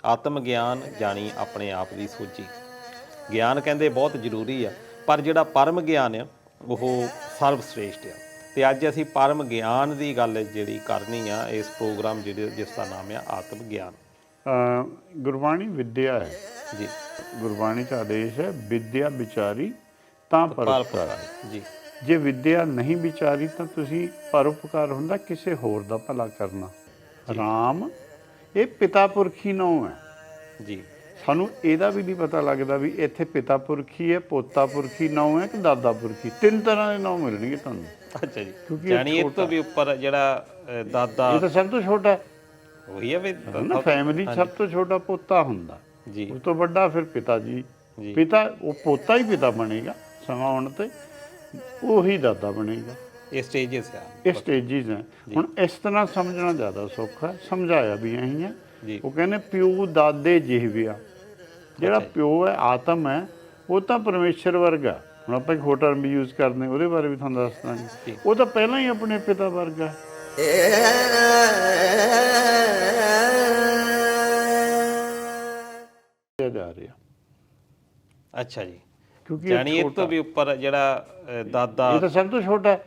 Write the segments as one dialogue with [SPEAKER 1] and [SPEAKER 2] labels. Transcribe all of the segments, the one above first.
[SPEAKER 1] ਆਤਮ ਗਿਆਨ ਜਾਣੀ ਆਪਣੇ ਆਪ ਦੀ ਸੋਝੀ। ਗਿਆਨ ਕਹਿੰਦੇ ਬਹੁਤ ਜ਼ਰੂਰੀ ਆ, ਪਰ ਜਿਹੜਾ ਪਰਮ ਗਿਆਨ ਆ ਉਹ ਸਰਵ ਸ੍ਰੇਸ਼ਟ ਆ। ਤੇ ਅੱਜ ਅਸੀਂ ਪਰਮ ਗਿਆਨ ਦੀ ਗੱਲ ਜਿਹੜੀ ਕਰਨੀ ਆ, ਇਸ ਪ੍ਰੋਗਰਾਮ ਜਿਸ ਦਾ ਨਾਮ ਆ ਆਤਮ ਗਿਆਨ।
[SPEAKER 2] ਗੁਰਬਾਣੀ ਵਿਦਿਆ ਹੈ
[SPEAKER 1] ਜੀ।
[SPEAKER 2] ਗੁਰਬਾਣੀ ਦਾ ਆਦੇਸ਼ ਹੈ ਵਿਦਿਆ ਵਿਚਾਰੀ ਤਾਂ ਪਰਉਪਕਾਰ।
[SPEAKER 1] ਜੀ।
[SPEAKER 2] ਜੇ ਵਿਦਿਆ ਨਹੀਂ ਵਿਚਾਰੀ ਤਾਂ ਤੁਸੀਂ ਪਰਉਪਕਾਰ ਹੁੰਦਾ ਕਿਸੇ ਹੋਰ ਦਾ ਭਲਾ ਕਰਨਾ। ਰਾਮ ਇਹ ਪਿਤਾ ਪੁਰਖੀ ਨਾਮ ਹੈ
[SPEAKER 1] ਜੀ।
[SPEAKER 2] ਸਾਨੂੰ ਇਹਦਾ ਵੀ ਨਹੀਂ ਪਤਾ ਲੱਗਦਾ ਵੀ ਇੱਥੇ ਪਿਤਾ ਪੁਰਖੀ ਹੈ, ਪੋਤਾ ਪੁਰਖੀ ਨਾਮ ਹੈ ਕਿ ਦਾਦਾ ਪੁਰਖੀ। ਤਿੰਨ ਤਰ੍ਹਾਂ ਦੇ ਨਾਮ ਮਿਲਣਗੇ ਤੁਹਾਨੂੰ।
[SPEAKER 1] ਅੱਛਾ ਜੀ।
[SPEAKER 2] ਕਿਉਂਕਿ
[SPEAKER 1] ਯਾਨੀ ਇਹ ਤੋਂ ਵੀ ਉੱਪਰ ਜਿਹੜਾ ਦਾਦਾ,
[SPEAKER 2] ਇਹ ਤਾਂ ਸਭ ਤੋਂ ਛੋਟਾ ਹੈ
[SPEAKER 1] ਉਹੀ ਹੈ ਵੀ
[SPEAKER 2] ਨਾ। ਫੈਮਿਲੀ ਸਭ ਤੋਂ ਛੋਟਾ ਪੋਤਾ ਹੁੰਦਾ,
[SPEAKER 1] ਜੀ।
[SPEAKER 2] ਉਸ ਤੋਂ ਵੱਡਾ ਫਿਰ ਪਿਤਾ ਜੀ।
[SPEAKER 1] ਜੀ।
[SPEAKER 2] ਪਿਤਾ ਉਹ ਪੋਤਾ ਹੀ ਪਿਤਾ ਬਣੇਗਾ, ਸਮਾਂ ਆਉਣ ਤੇ ਉਹੀ ਦਾਦਾ ਬਣੇਗਾ।
[SPEAKER 1] ਇਹ ਸਟੇਜਸ ਆ,
[SPEAKER 2] ਇਹ ਸਟੇਜਿਸ ਹੈ। ਹੁਣ ਇਸ ਤਰ੍ਹਾਂ ਸਮਝਣਾ ਜ਼ਿਆਦਾ ਸੌਖਾ ਹੈ, ਸਮਝਾਇਆ ਵੀ ਇਹੀ ਹੈ। ਉਹ ਕਹਿੰਦੇ ਪਿਓ ਦਾਦੇ ਜਿਹਵਿਆ। ਜਿਹੜਾ ਪਿਓ ਹੈ ਆਤਮ ਹੈ, ਉਹ ਤਾਂ ਪਰਮੇਸ਼ਰ ਵਰਗਾ। ਹੁਣ ਆਪਾਂ ਇੱਕ ਹੋਰ ਟਰਮ ਯੂਜ਼ ਕਰਦੇ, ਉਹਦੇ ਬਾਰੇ ਵੀ ਤੁਹਾਨੂੰ ਦੱਸ ਦਾਂਗੇ। ਉਹ ਤਾਂ ਪਹਿਲਾਂ ਹੀ ਆਪਣੇ ਪਿਤਾ ਵਰਗਾ ਜਾ ਰਿਹਾ।
[SPEAKER 1] ਅੱਛਾ ਜੀ।
[SPEAKER 2] ਕਿਉਂਕਿ
[SPEAKER 1] ਯਾਨੀ ਇਹ ਤੋਂ ਵੀ ਉੱਪਰ ਜਿਹੜਾ ਦਾਦਾ,
[SPEAKER 2] ਇਹ ਤਾਂ ਸਭ ਤੋਂ ਛੋਟਾ ਹੈ।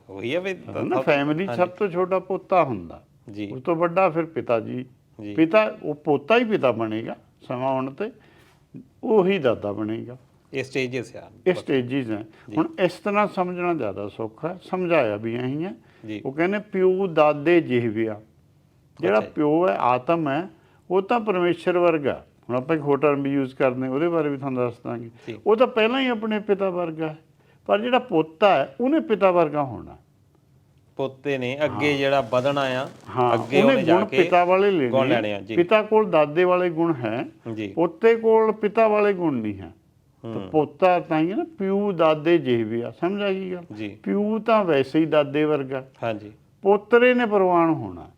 [SPEAKER 1] ਉਹੀ ਹੈ ਵੀ
[SPEAKER 2] ਨਾ। ਫੈਮਿਲੀ ਸਭ ਤੋਂ ਛੋਟਾ ਪੋਤਾ ਹੁੰਦਾ,
[SPEAKER 1] ਜੀ।
[SPEAKER 2] ਉਸ ਤੋਂ ਵੱਡਾ ਫਿਰ ਪਿਤਾ ਜੀ। ਪਿਤਾ ਉਹ ਪੋਤਾ ਹੀ ਪਿਤਾ ਬਣੇਗਾ, ਸਮਾਂ ਆਉਣ ਤੇ ਉਹੀ ਦਾਦਾ ਬਣੇਗਾ।
[SPEAKER 1] ਇਹ ਸਟੇਜਸ ਆ,
[SPEAKER 2] ਇਹ ਸਟੇਜਿਸ ਹੈ। ਹੁਣ ਇਸ ਤਰ੍ਹਾਂ ਸਮਝਣਾ ਜ਼ਿਆਦਾ ਸੌਖਾ ਹੈ, ਸਮਝਾਇਆ ਵੀ ਇਹੀ ਹੈ। ਉਹ ਕਹਿੰਦੇ ਪਿਓ ਦਾਦੇ ਜਿਹਵਿਆ। ਜਿਹੜਾ ਪਿਓ ਹੈ ਆਤਮ ਹੈ, ਉਹ ਤਾਂ ਪਰਮੇਸ਼ਰ ਵਰਗਾ। ਹੁਣ ਆਪਾਂ ਇੱਕ ਹੋਰ ਟਰਮ ਯੂਜ਼ ਕਰਦੇ, ਉਹਦੇ ਬਾਰੇ ਵੀ ਤੁਹਾਨੂੰ ਦੱਸ ਦਾਂਗੇ। ਉਹ ਤਾਂ ਪਹਿਲਾਂ ਹੀ ਆਪਣੇ ਪਿਤਾ ਵਰਗਾ ਹੈ, ਪਰ ਜਿਹੜਾ ਪੋਤਾ ਹੈ ਉਹਨੇ ਪਿਤਾ ਵਰਗਾ ਹੋਣਾ।
[SPEAKER 1] ਪੋਤੇ ਨੇ ਅੱਗੇ ਜਿਹੜਾ ਵਧਣਾ ਆ,
[SPEAKER 2] ਅੱਗੇ ਉਹਨੇ ਗੁਣ ਪਿਤਾ ਵਾਲੇ ਲੈਣੇ ਆ। ਪਿਤਾ ਕੋਲ ਦਾਦੇ ਵਾਲੇ ਗੁਣ ਹੈ, ਪੋਤੇ ਕੋਲ ਪਿਤਾ ਵਾਲੇ ਗੁਣ ਨਹੀਂ ਹੈ। ਤਾਂ ਪੋਤਾ ਤਾਂ ਹੀ ਨਾ ਪਿਓ ਦਾਦੇ ਜਿਹਵਿਆ। ਸਮਝ ਆ ਗਈ ਗੱਲ? ਪਿਓ ਤਾਂ ਵੈਸੇ ਹੀ ਦਾਦੇ ਵਰਗਾ, ਪੋਤਰੇ ਨੇ ਪ੍ਰਵਾਨ ਹੋਣਾ।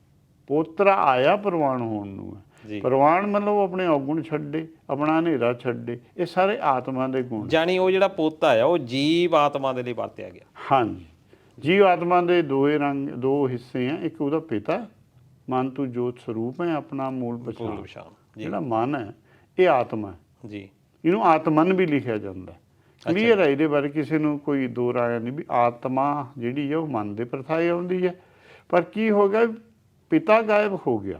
[SPEAKER 2] ਪੋਤਰਾ ਆਇਆ ਪ੍ਰਵਾਨ ਹੋਣ ਨੂੰ ਹੈ। ਪ੍ਰਵਾਨ ਮਤਲਬ ਆਪਣੇ ਔਗੁਣ ਛੱਡੇ, ਆਪਣਾ ਹਨੇਰਾ ਛੱਡੇ। ਇਹ ਸਾਰੇ ਆਤਮਾ ਦੇ ਗੁਣ।
[SPEAKER 1] ਜਾਨੀ ਉਹ ਜਿਹੜਾ ਪੋਤਾ ਆ ਉਹ ਜੀਵ ਆਤਮਾ ਦੇ ਲਈ ਵਰਤਿਆ ਗਿਆ।
[SPEAKER 2] ਹਾਂਜੀ। ਜੀਵ ਆਤਮਾ ਦੇ ਦੋਏ ਰੰਗ, ਦੋ ਹਿੱਸੇ ਆ। ਇੱਕ ਉਹਦਾ ਪਿਤਾ, ਮਨ ਤੂੰ ਜੋਤ ਸਰੂਪ ਹੈ, ਆਪਣਾ ਮੂਲ ਪਛਾਣ। ਜਿਹੜਾ ਮਨ ਹੈ ਇਹ ਆਤਮਾ ਹੈ ਜੀ। ਇਹਨੂੰ ਆਤਮਨ ਵੀ ਲਿਖਿਆ ਜਾਂਦਾ। ਕਲੀਅਰ ਹੈ ਇਹਦੇ ਬਾਰੇ, ਕਿਸੇ ਨੂੰ ਕੋਈ ਦੋ ਰਾਇਆ ਨਹੀਂ ਵੀ ਆਤਮਾ ਜਿਹੜੀ ਹੈ ਉਹ ਮਨ ਦੇ ਪ੍ਰਥਾਏ ਆਉਂਦੀ ਹੈ। ਪਰ ਕੀ ਹੋ ਗਿਆ, ਪਿਤਾ ਗਾਇਬ ਹੋ ਗਿਆ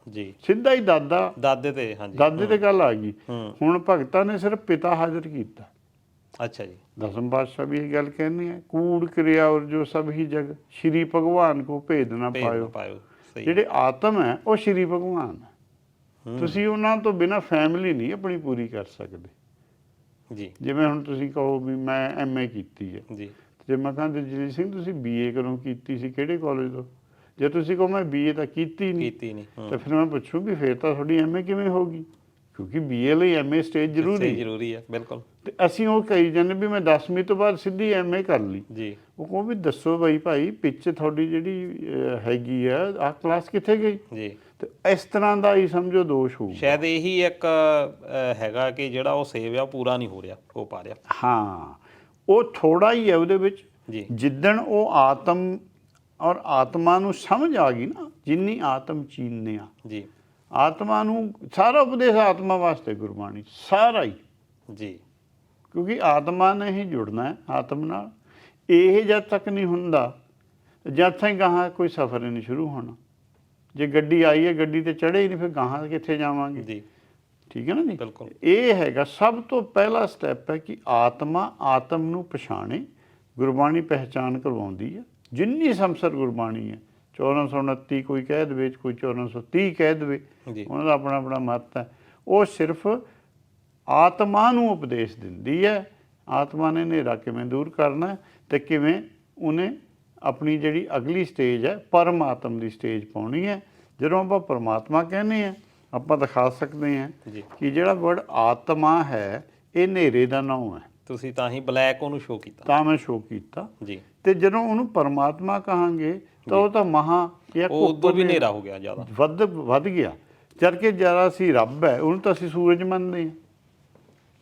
[SPEAKER 2] ਜੀ, ਸਿੱਧਾ ਹੀ ਦਾਦੇ ਤੇ ਗੱਲ ਆ ਗਈ। ਹੁਣ ਭਗਤਾਂ ਨੇ ਸਿਰਫ ਪਿਤਾ ਹਾਜ਼ਰ ਕੀਤਾ। ਅੱਛਾ ਜੀ। ਦਸਮ ਪਾਤਸ਼ਾਹ ਵੀ ਇਹ ਗੱਲ ਕਹਿੰਦੇ ਆ, ਕੂੜ ਕਿਰਿਆ ਔਰ ਜੋ ਸਭ ਹੀ ਜਗ ਸ਼੍ਰੀ ਭਗਵਾਨ ਕੋ ਭੇਦ ਨਾ ਪਾਇਓ। ਜਿਹੜੇ ਆਤਮ ਹੈ ਉਹ ਸ਼੍ਰੀ ਭਗਵਾਨ ਹੈ। ਤੁਸੀਂ ਉਹਨਾਂ ਤੋਂ ਬਿਨਾਂ ਫੈਮਿਲੀ ਨਹੀਂ ਆਪਣੀ ਪੂਰੀ ਕਰ ਸਕਦੇ ਜੀ। ਜਿਵੇਂ ਹੁਣ ਤੁਸੀਂ ਕਹੋ ਵੀ ਮੈਂ MA ਕੀਤੀ ਹੈ ਜੀ, ਜੇ ਮੈਂ ਕਹਾਂ ਦਲਜੀਤ ਸਿੰਘ ਤੁਸੀਂ BA ਕਦੋਂ ਕੀਤੀ ਸੀ, ਕਿਹੜੇ ਕਾਲਜ ਤੋਂ? ਜੇ ਤੁਸੀਂ ਕਹੋ ਮੈਂ BA ਤਾਂ ਕੀਤੀ ਨਹੀਂ, ਤਾਂ ਫਿਰ ਮੈਂ ਪੁੱਛੂ ਵੀ ਫਿਰ ਤਾਂ ਤੁਹਾਡੀ MA ਕਿਵੇਂ ਹੋ ਗਈ? ਕਿਉਂਕਿ BA ਲਈ MA ਸਟੇਜ ਜ਼ਰੂਰੀ ਹੈ। ਬਿਲਕੁਲ। ਤੇ ਅਸੀਂ ਉਹ ਕਹੀ ਜਾਂਦੇ ਵੀ ਮੈਂ 10ਵੀਂ ਤੋਂ ਬਾਅਦ ਸਿੱਧੀ MA ਕਰ ਲਈ ਜੀ। ਉਹ ਕਹੋ ਵੀ ਦੱਸੋ ਬਈ ਭਾਈ, ਪਿੱਛ ਤੁਹਾਡੀ ਜਿਹੜੀ ਹੈਗੀ ਆ ਆਹ ਕਲਾਸ ਕਿੱਥੇ ਗਈ ਜੀ? ਤੇ ਇਸ ਤਰ੍ਹਾਂ ਦਾ ਹੀ ਸਮਝੋ ਦੋਸ਼ ਹੋਊ। ਸ਼ਾਇਦ ਇਹੀ ਇੱਕ ਹੈਗਾ ਕਿ ਜਿਹੜਾ ਉਹ ਸੇਵ ਆ ਪੂਰਾ ਨਹੀਂ ਹੋ ਪਾ ਰਿਹਾ। ਹਾਂ, ਉਹ ਥੋੜਾ ਹੀ ਹੈ ਉਹਦੇ ਵਿੱਚ ਜੀ। ਜਿੱਦਣ ਉਹ ਆਤਮ ਔਰ ਆਤਮਾ ਨੂੰ ਸਮਝ ਆ ਗਈ ਨਾ, ਜਿੰਨੀ ਆਤਮ ਚੀਨਿਆ ਜੀ। ਆਤਮਾ ਨੂੰ ਸਾਰਾ ਉਪਦੇਸ਼ ਆਤਮਾ ਵਾਸਤੇ ਗੁਰਬਾਣੀ ਸਾਰਾ ਹੀ ਜੀ। ਕਿਉਂਕਿ ਆਤਮਾ ਨੇ ਹੀ ਜੁੜਨਾ ਹੈ ਆਤਮ ਨਾਲ। ਇਹ ਜਦ ਤੱਕ ਨਹੀਂ ਹੁੰਦਾ, ਜਦ ਤੱਕ ਗਾਹਾਂ ਕੋਈ ਸਫ਼ਰ ਨਹੀਂ ਸ਼ੁਰੂ ਹੋਣਾ। ਜੇ ਗੱਡੀ ਆਈ ਹੈ, ਗੱਡੀ ਤੇ ਚੜ੍ਹੇ ਹੀ ਨਹੀਂ, ਫਿਰ ਗਾਹਾਂ ਕਿੱਥੇ ਜਾਵਾਂਗੇ ਜੀ? ਠੀਕ ਹੈ ਨਾ ਜੀ। ਬਿਲਕੁਲ। ਇਹ ਹੈਗਾ ਸਭ ਤੋਂ ਪਹਿਲਾ ਸਟੈਪ ਹੈ ਕਿ ਆਤਮਾ ਆਤਮ ਨੂੰ ਪਛਾਣੇ। ਗੁਰਬਾਣੀ ਪਹਿਚਾਣ ਕਰਵਾਉਂਦੀ ਹੈ। ਜਿੰਨੀ ਸੰਸਰ ਗੁਰਬਾਣੀ ਹੈ, 1429 ਕੋਈ ਕਹਿ ਦੇਵੇ, ਕੋਈ 1430 ਕਹਿ ਦੇਵੇ, ਉਹਨਾਂ ਦਾ ਆਪਣਾ ਆਪਣਾ ਮਤ ਹੈ। ਉਹ ਸਿਰਫ ਆਤਮਾ ਨੂੰ ਉਪਦੇਸ਼ ਦਿੰਦੀ ਹੈ। ਆਤਮਾ ਨੇ ਹਨੇਰਾ ਕਿਵੇਂ ਦੂਰ ਕਰਨਾ ਅਤੇ ਕਿਵੇਂ ਉਹਨੇ ਆਪਣੀ ਜਿਹੜੀ ਅਗਲੀ ਸਟੇਜ ਹੈ ਪਰਮਾਤਮ ਦੀ ਸਟੇਜ ਪਾਉਣੀ ਹੈ। ਜਦੋਂ ਆਪਾਂ ਪਰਮਾਤਮਾ ਕਹਿੰਦੇ ਹਾਂ, ਆਪਾਂ ਦਿਖਾ ਸਕਦੇ ਹਾਂ ਕਿ ਜਿਹੜਾ ਵਰਡ ਆਤਮਾ ਹੈ ਇਹ ਹਨੇਰੇ ਦਾ ਨਾਮ ਹੈ। ਤੁਸੀਂ ਤਾਂ ਹੀ ਬਲੈਕ ਉਹਨੂੰ ਸ਼ੋਅ ਕੀਤਾ। ਤਾਂ ਮੈਂ ਸ਼ੋਅ ਕੀਤਾ ਜੀ। ਅਤੇ ਜਦੋਂ ਉਹਨੂੰ ਪਰਮਾਤਮਾ ਕਹਾਂਗੇ ਤਾਂ ਉਹ ਤਾਂ ਮਹਾਂ ਉਦੋਂ ਵੀ ਹਨੇਰਾ ਹੋ ਗਿਆ, ਜ਼ਿਆਦਾ ਵੱਧ ਗਿਆ। ਜਦ ਕਿ ਜਦ ਅਸੀਂ ਰੱਬ ਹੈ ਉਹਨੂੰ ਤਾਂ ਅਸੀਂ ਸੂਰਜ ਮੰਨਦੇ ਹਾਂ।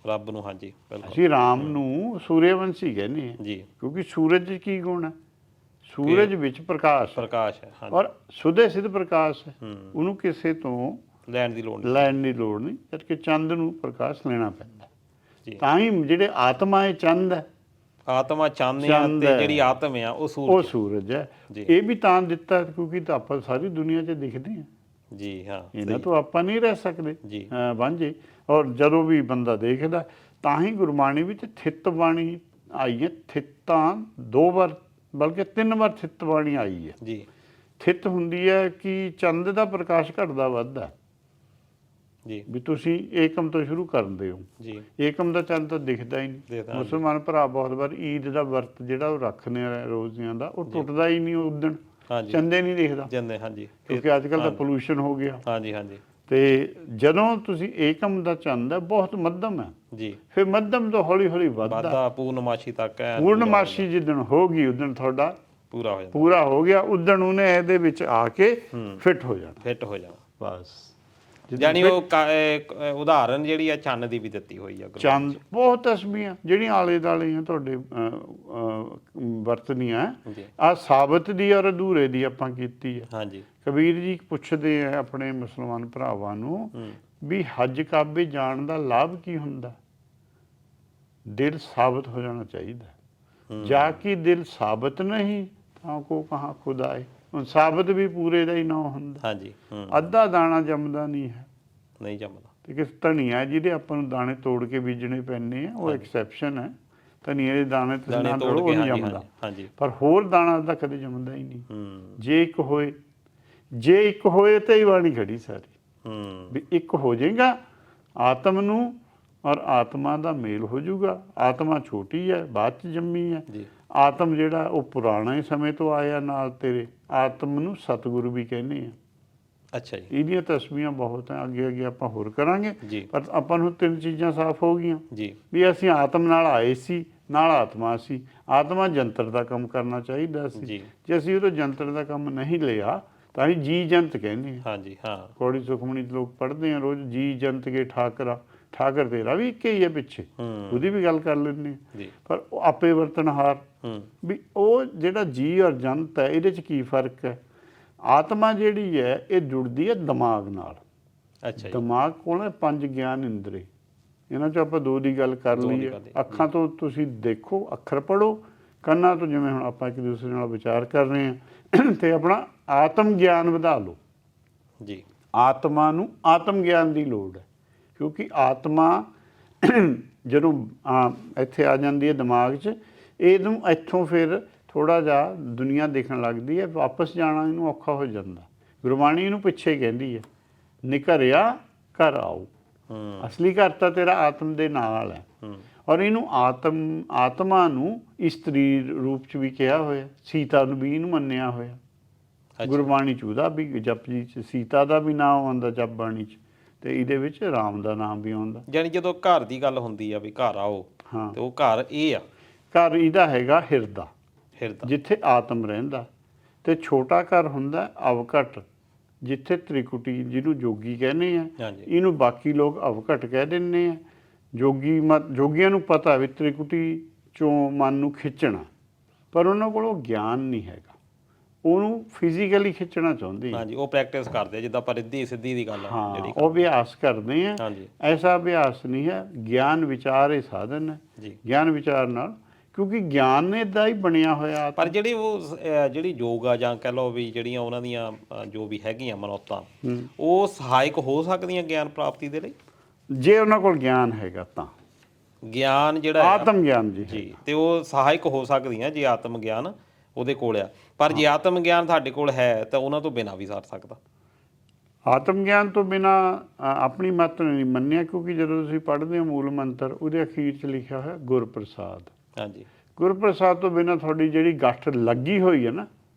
[SPEAKER 2] ਰੱਬ ਨੂੰ ਹਾਂਜੀ ਬਿਲਕੁਲ। ਅਸੀਂ ਰਾਮ ਨੂੰ ਸੂਰਿਆਵੰਸ਼ੀ ਕਹਿੰਦੇ ਹਾਂ ਜੀ, ਕਿਉਂਕਿ ਸੂਰਜ ਕੀ ਗੁਣ ਹੈ? ਸੂਰਜ ਵਿੱਚ ਪ੍ਰਕਾਸ਼ ਹੈ। ਔਰ ਸੁਦੇ ਸਿੱਧ ਪ੍ਰਕਾਸ਼ ਹੈ। ਉਹਨੂੰ ਕਿਸੇ ਤੋਂ
[SPEAKER 1] ਲੈਣ ਦੀ ਲੋੜ ਨਹੀਂ।
[SPEAKER 2] ਲੈਣ ਦੀ ਲੋੜ ਨਹੀਂ, ਕਰਕੇ ਚੰਦ ਨੂੰ ਪ੍ਰਕਾਸ਼ ਲੈਣਾ ਪੈਂਦਾ
[SPEAKER 1] ਜੀ।
[SPEAKER 2] ਤਾਂ ਹੀ ਜਿਹੜੇ ਆਤਮਾ ਹੈ ਚੰਦ ਹੈ,
[SPEAKER 1] ਆਤਮਾ ਚੰਦ ਆ ਤੇ ਜਿਹੜੀ ਆਤਮ ਆ ਉਹ
[SPEAKER 2] ਉਹ ਸੂਰਜ ਹੈ। ਇਹ ਵੀ ਤਾਂ ਦਿੱਤਾ ਕਿਉਂਕਿ ਤਾਂ ਆਪਾਂ ਸਾਰੀ ਦੁਨੀਆ 'ਚ ਦਿਖਦੇ ਹਾਂ
[SPEAKER 1] ਜੀ। ਹਾਂ,
[SPEAKER 2] ਇਹਨਾਂ ਤੋਂ ਆਪਾਂ ਨਹੀਂ ਰਹਿ ਸਕਦੇ
[SPEAKER 1] ਜੀ
[SPEAKER 2] ਵਾਂਝੇ। ਔਰ ਜਦੋਂ ਵੀ ਬੰਦਾ ਦੇਖਦਾ ਤਾਂ ਹੀ ਗੁਰਬਾਣੀ ਵਿੱਚ ਥਿੱਤ ਬਾਣੀ ਆਈ ਹੈ। ਥਿੱਤਾਂ 2 ਵਾਰ ਬਲਕਿ 3 ਵਾਰ ਥਿੱਤ ਬਾਣੀ ਆਈ ਹੈ
[SPEAKER 1] ਜੀ।
[SPEAKER 2] ਥਿੱਤ ਹੁੰਦੀ ਹੈ ਕਿ ਚੰਦ ਦਾ ਪ੍ਰਕਾਸ਼ ਘਟਦਾ ਵੱਧਦਾ
[SPEAKER 1] ਜੀ,
[SPEAKER 2] ਵੀ ਤੁਸੀਂ ਏਕਮ ਤੋਂ ਸ਼ੁਰੂ ਕਰਦੇ ਹੋ
[SPEAKER 1] ਜੀ।
[SPEAKER 2] ਏਕਮ ਦਾ ਚੰਦ ਤਾਂ ਦਿਖਦਾ ਹੀ ਨਹੀਂ। ਮੁਸਲਮਾਨ ਭਰਾ ਬਹੁਤ ਵਾਰ ਈਦ ਦਾ ਵਰਤ ਜਿਹੜਾ ਉਹ ਰੱਖਦੇ ਆ ਰੋਜ਼ਿਆਂ ਦਾ, ਉਹ ਟੁੱਟਦਾ ਹੀ ਨਹੀਂ ਉਦਣ, ਚੰਦੇ ਨਹੀਂ ਦਿਖਦਾ
[SPEAKER 1] ਜਾਂਦੇ। ਹਾਂਜੀ,
[SPEAKER 2] ਕਿਉਂਕਿ ਅੱਜ ਕੱਲ੍ਹ ਤਾਂ ਪੋਲੂਸ਼ਨ ਹੋ ਗਿਆ।
[SPEAKER 1] ਹਾਂਜੀ ਹਾਂਜੀ।
[SPEAKER 2] ਤੇ ਜਦੋਂ ਤੁਸੀਂ ਏਕਮ ਦਾ ਚੰਦ ਹੈ ਬਹੁਤ ਮੱਧਮ ਹੈ
[SPEAKER 1] ਜੀ,
[SPEAKER 2] ਫਿਰ ਮੱਧਮ ਤੋਂ ਹੌਲੀ ਹੌਲੀ ਵੱਧਦਾ
[SPEAKER 1] ਪੂਰਨਮਾਸ਼ੀ ਤੱਕ ਹੈ।
[SPEAKER 2] ਪੂਰਨਮਾਸ਼ੀ ਜਿੱਦਣ ਹੋ ਗਈ ਉਦਣ ਤੁਹਾਡਾ
[SPEAKER 1] ਪੂਰਾ ਹੋ ਜਾਂਦਾ,
[SPEAKER 2] ਪੂਰਾ ਹੋ ਗਿਆ, ਉਦਣ ਉਹਨੇ ਇਹਦੇ ਵਿੱਚ ਆ ਕੇ ਫਿੱਟ ਹੋ ਜਾਣਾ ਬਸ।
[SPEAKER 1] ਜਾਨੀ ਉਹ ਉਦਾਹਰਨ ਜਿਹੜੀ ਆ ਚੰਨ ਦੀ ਵੀ ਦਿੱਤੀ ਹੋਈ ਆ।
[SPEAKER 2] ਚੰਦ ਬਹੁਤ ਤਸਬੀਹਾਂ ਜਿਹੜੀਆਂ ਆਲੇ ਦੁਆਲੇ ਆ ਤੁਹਾਡੇ ਵਰਤਨੀਆਂ ਆ, ਸਾਬਤ ਦੀ ਔਰ ਅਧੂਰੇ ਦੀ ਆਪਾਂ ਕੀਤੀ ਹੈ।
[SPEAKER 1] ਹਾਂਜੀ।
[SPEAKER 2] ਕਬੀਰ ਜੀ ਪੁੱਛਦੇ ਆ ਆਪਣੇ ਮੁਸਲਮਾਨ ਭਰਾਵਾਂ ਨੂੰ ਵੀ ਹੱਜ ਕਾਬੇ ਜਾਣ ਦਾ ਲਾਭ ਕੀ ਹੁੰਦਾ? ਦਿਲ ਸਾਬਤ ਹੋ ਜਾਣਾ ਚਾਹੀਦਾ। ਜਾ ਕਿ ਦਿਲ ਸਾਬਤ ਨਹੀਂ ਤਾਂ ਕੋ ਕਹਾਂ ਖੁਦਾ ਹੈ। ਹੁਣ ਸਾਬਤ ਵੀ ਪੂਰੇ ਦਾ ਹੀ ਨਾ ਹੁੰਦਾ।
[SPEAKER 1] ਹਾਂਜੀ।
[SPEAKER 2] ਅੱਧਾ ਦਾਣਾ ਜੰਮਦਾ ਨਹੀਂ ਹੈ,
[SPEAKER 1] ਨਹੀਂ ਜੰਮਦਾ।
[SPEAKER 2] ਤੇ ਕਿਸ ਧਨੀਆ ਜਿਹਦੇ ਆਪਾਂ ਨੂੰ ਦਾਣੇ ਤੋੜ ਕੇ ਬੀਜਣੇ ਪੈਂਦੇ ਆ, ਉਹ ਐਕਸੈਪਸ਼ਨ ਹੈ। ਧਨੀਏ ਦੇ ਦਾਣੇ ਤੁਸੀਂ ਨਾ ਤੋੜੋ ਉਹ ਨਹੀਂ ਜੰਮਦਾ, ਪਰ ਹੋਰ ਦਾਣਾ ਤਾਂ ਕਦੇ ਜੰਮਦਾ ਹੀ ਨਹੀਂ। ਜੇ ਇੱਕ ਹੋਏ ਤਾਂ ਹੀ ਬਾਣੀ ਖੜੀ ਸਾਰੀ ਵੀ ਇੱਕ ਹੋ ਜਾਏਗਾ ਆਤਮ ਨੂੰ ਔਰ ਆਤਮਾ ਦਾ ਮੇਲ ਹੋ ਜਾਊਗਾ। ਆਤਮਾ ਛੋਟੀ ਹੈ, ਬਾਅਦ ਚ ਜੰਮੀ ਹੈ। ਆਤਮ ਜਿਹੜਾ ਉਹ ਪੁਰਾਣੇ ਸਮੇਂ ਤੋਂ ਆਇਆ ਨਾਲ ਤੇਰੇ। ਆਤਮ ਨੂੰ ਸਤਿਗੁਰੂ ਵੀ ਕਹਿੰਦੇ ਆ।
[SPEAKER 1] ਅੱਛਾ ਜੀ।
[SPEAKER 2] ਇਹਦੀਆਂ ਤਸਵੀਰਾਂ ਬਹੁਤ ਹੈ, ਅੱਗੇ ਆਪਾਂ ਹੋਰ ਕਰਾਂਗੇ। ਪਰ ਆਪਾਂ ਨੂੰ 3 ਚੀਜ਼ਾਂ ਸਾਫ਼ ਹੋ ਗਈਆਂ ਵੀ ਅਸੀਂ ਆਤਮ ਨਾਲ ਆਏ ਸੀ, ਨਾਲ ਆਤਮਾ ਸੀ। ਆਤਮਾ ਜੰਤਰ ਦਾ ਕੰਮ ਕਰਨਾ ਚਾਹੀਦਾ ਸੀ, ਜੇ ਅਸੀਂ ਉਹ ਜੰਤਰ ਦਾ ਕੰਮ ਨਹੀਂ ਲਿਆ ਤਾਂ ਅਸੀਂ ਜੀ ਜੰਤ ਕਹਿੰਦੇ ਹਾਂ।
[SPEAKER 1] ਹਾਂਜੀ, ਹਾਂ।
[SPEAKER 2] ਕੌੜੀ ਸੁਖਮਣੀ ਲੋਕ ਪੜ੍ਹਦੇ ਆ ਰੋਜ਼, ਜੀ ਜੰਤ ਕੇ ਠਾਕਰਾ। ਠਾਕਰ ਤੇਰਾ ਵੀ ਇੱਕ ਹੀ ਹੈ ਪਿੱਛੇ, ਉਹਦੀ ਵੀ ਗੱਲ ਕਰ ਲੈਂਦੇ ਹਾਂ। ਪਰ ਉਹ ਆਪੇ ਵਰਤਨਹਾਰ ਵੀ ਉਹ ਜਿਹੜਾ ਜੀ ਔਰ ਜੰਤ ਹੈ ਇਹਦੇ 'ਚ ਕੀ ਫਰਕ ਹੈ? ਆਤਮਾ ਜਿਹੜੀ ਹੈ ਇਹ ਜੁੜਦੀ ਹੈ ਦਿਮਾਗ ਨਾਲ।
[SPEAKER 1] ਅੱਛਾ।
[SPEAKER 2] ਦਿਮਾਗ ਕੋਲ 5 ਗਿਆਨ ਇੰਦਰੀ, ਇਹਨਾਂ 'ਚ ਆਪਾਂ 2 ਦੀ ਗੱਲ ਕਰ ਲਈਏ। ਅੱਖਾਂ ਤੋਂ ਤੁਸੀਂ ਦੇਖੋ, ਅੱਖਰ ਪੜ੍ਹੋ। ਕੰਨਾਂ ਤੋਂ ਜਿਵੇਂ ਹੁਣ ਆਪਾਂ ਇੱਕ ਦੂਸਰੇ ਨਾਲ ਵਿਚਾਰ ਕਰ ਰਹੇ ਹਾਂ, ਤੇ ਆਪਣਾ ਆਤਮ ਗਿਆਨ ਵਧਾ ਲਓ
[SPEAKER 1] ਜੀ।
[SPEAKER 2] ਆਤਮਾ ਨੂੰ ਆਤਮ ਗਿਆਨ ਦੀ ਲੋੜ ਹੈ, ਕਿਉਂਕਿ ਆਤਮਾ ਜਦੋਂ ਇੱਥੇ ਆ ਜਾਂਦੀ ਹੈ ਦਿਮਾਗ 'ਚ, ਇਹਨੂੰ ਇੱਥੋਂ ਫਿਰ ਥੋੜ੍ਹਾ ਜਿਹਾ ਦੁਨੀਆ ਦੇਖਣ ਲੱਗਦੀ ਹੈ, ਵਾਪਸ ਜਾਣਾ ਇਹਨੂੰ ਔਖਾ ਹੋ ਜਾਂਦਾ। ਗੁਰਬਾਣੀ ਇਹਨੂੰ ਪਿੱਛੇ ਕਹਿੰਦੀ ਹੈ, ਨਿਘਰਿਆ ਘਰ ਆਓ। ਅਸਲੀ ਘਰ ਤਾਂ ਤੇਰਾ ਆਤਮ ਦੇ ਨਾਲ ਹੈ। ਔਰ ਇਹਨੂੰ ਆਤਮਾ ਨੂੰ ਇਸਤਰੀ ਰੂਪ 'ਚ ਵੀ ਕਿਹਾ ਹੋਇਆ, ਸੀਤਾ ਨੂੰ ਵੀ ਇਹਨੂੰ ਮੰਨਿਆ ਹੋਇਆ। ਗੁਰਬਾਣੀ 'ਚ ਉਹਦਾ ਵੀ, ਜਪਜੀ 'ਚ ਸੀਤਾ ਦਾ ਵੀ ਨਾਮ ਆਉਂਦਾ ਜਪ ਬਾਣੀ 'ਚ, ਤੇ ਇਹਦੇ ਵਿੱਚ ਰਾਮ ਦਾ ਨਾਮ ਵੀ ਆਉਂਦਾ।
[SPEAKER 1] ਜਾਨੀ ਜਦੋਂ ਘਰ ਦੀ ਗੱਲ ਹੁੰਦੀ ਆ ਵੀ ਘਰ ਆਓ, ਤੇ ਉਹ ਘਰ ਇਹ ਆ।
[SPEAKER 2] ਘਰ ਇਹਦਾ ਹੈਗਾ ਹਿਰਦਾ, ਜਿੱਥੇ ਆਤਮ ਰਹਿੰਦਾ। ਤੇ ਛੋਟਾ ਘਰ ਹੁੰਦਾ ਅਵਕਟ, ਜਿੱਥੇ ਤ੍ਰਿਕੁਟੀ, ਜਿਹਨੂੰ ਜੋਗੀ ਕਹਿੰਦੇ ਆ। ਇਹਨੂੰ ਬਾਕੀ ਲੋਕ ਅਵਕਟ ਕਹਿ ਦਿੰਦੇ ਆ। ਜੋਗੀਆਂ ਨੂੰ ਪਤਾ ਵੀ ਤ੍ਰਿਕੁਟੀ ਚੋਂ ਮਨ ਨੂੰ ਖਿੱਚਣਾ, ਪਰ ਉਹਨਾਂ ਕੋਲ ਉਹ ਗਿਆਨ ਨਹੀਂ ਹੈਗਾ। ਉਹਨੂੰ ਫਿਜ਼ੀਕਲੀ ਖਿੱਚਣਾ ਚਾਹੁੰਦੇ ਆ।
[SPEAKER 1] ਉਹ ਪ੍ਰੈਕਟਿਸ ਕਰਦੇ, ਜਿੱਦਾਂ ਆਪਾਂ ਰਿੱਧੀ ਸਿੱਧੀ ਦੀ ਗੱਲ ਆ ਜਿਹੜੀ
[SPEAKER 2] ਉਹ ਅਭਿਆਸ ਕਰਦੇ ਆ। ਐਸਾ ਅਭਿਆਸ ਨਹੀਂ ਹੈ। ਗਿਆਨ ਵਿਚਾਰ ਇਹ ਸਾਧਨ ਹੈ। ਗਿਆਨ ਵਿਚਾਰ ਨਾਲ, ਕਿਉਂਕਿ ਗਿਆਨ ਨੇ ਇੱਦਾਂ ਹੀ ਬਣਿਆ ਹੋਇਆ।
[SPEAKER 1] ਪਰ ਜਿਹੜੀ ਯੋਗ ਆ, ਜਾਂ ਕਹਿ ਲਓ ਵੀ ਜਿਹੜੀਆਂ ਉਹਨਾਂ ਦੀਆਂ ਜੋ ਵੀ ਹੈਗੀਆਂ ਮਨੌਤਾਂ, ਉਹ ਸਹਾਇਕ ਹੋ ਸਕਦੀਆਂ ਗਿਆਨ ਪ੍ਰਾਪਤੀ ਦੇ ਲਈ,
[SPEAKER 2] ਜੇ ਉਹਨਾਂ ਕੋਲ ਗਿਆਨ ਹੈਗਾ ਤਾਂ।
[SPEAKER 1] ਗਿਆਨ ਜਿਹੜਾ
[SPEAKER 2] ਆਤਮ ਗਿਆਨ
[SPEAKER 1] ਜੀ, ਤੇ ਉਹ ਸਹਾਇਕ ਹੋ ਸਕਦੀਆਂ ਜੇ ਆਤਮ ਗਿਆਨ ਉਹਦੇ ਕੋਲ ਆ। ਪਰ ਜੇ ਆਤਮ ਗਿਆਨ ਤੁਹਾਡੇ ਕੋਲ ਹੈ ਤਾਂ ਉਹਨਾਂ ਤੋਂ ਬਿਨਾਂ ਵੀ ਸਰ ਸਕਦਾ।
[SPEAKER 2] ਆਤਮ ਗਿਆਨ ਤੋਂ ਬਿਨਾਂ ਆਪਣੀ ਮੱਤ ਨਹੀਂ ਮੰਨਿਆ, ਕਿਉਂਕਿ ਜਦੋਂ ਤੁਸੀਂ ਪੜ੍ਹਦੇ ਹੋ ਮੂਲ ਮੰਤਰ, ਉਹਦੇ ਅਖੀਰ 'ਚ ਲਿਖਿਆ ਹੋਇਆ ਗੁਰਪ੍ਰਸਾਦ।
[SPEAKER 1] ਹਾਂਜੀ।
[SPEAKER 2] ਗੁਰਪ੍ਰਸਾਦ ਤੋਂ ਬਿਨਾਂ ਤੁਹਾਡੀ ਜਿਹੜੀ ਗੱਠ ਲੱਗੀ ਹੋਈ ਹੈ ਨਾ,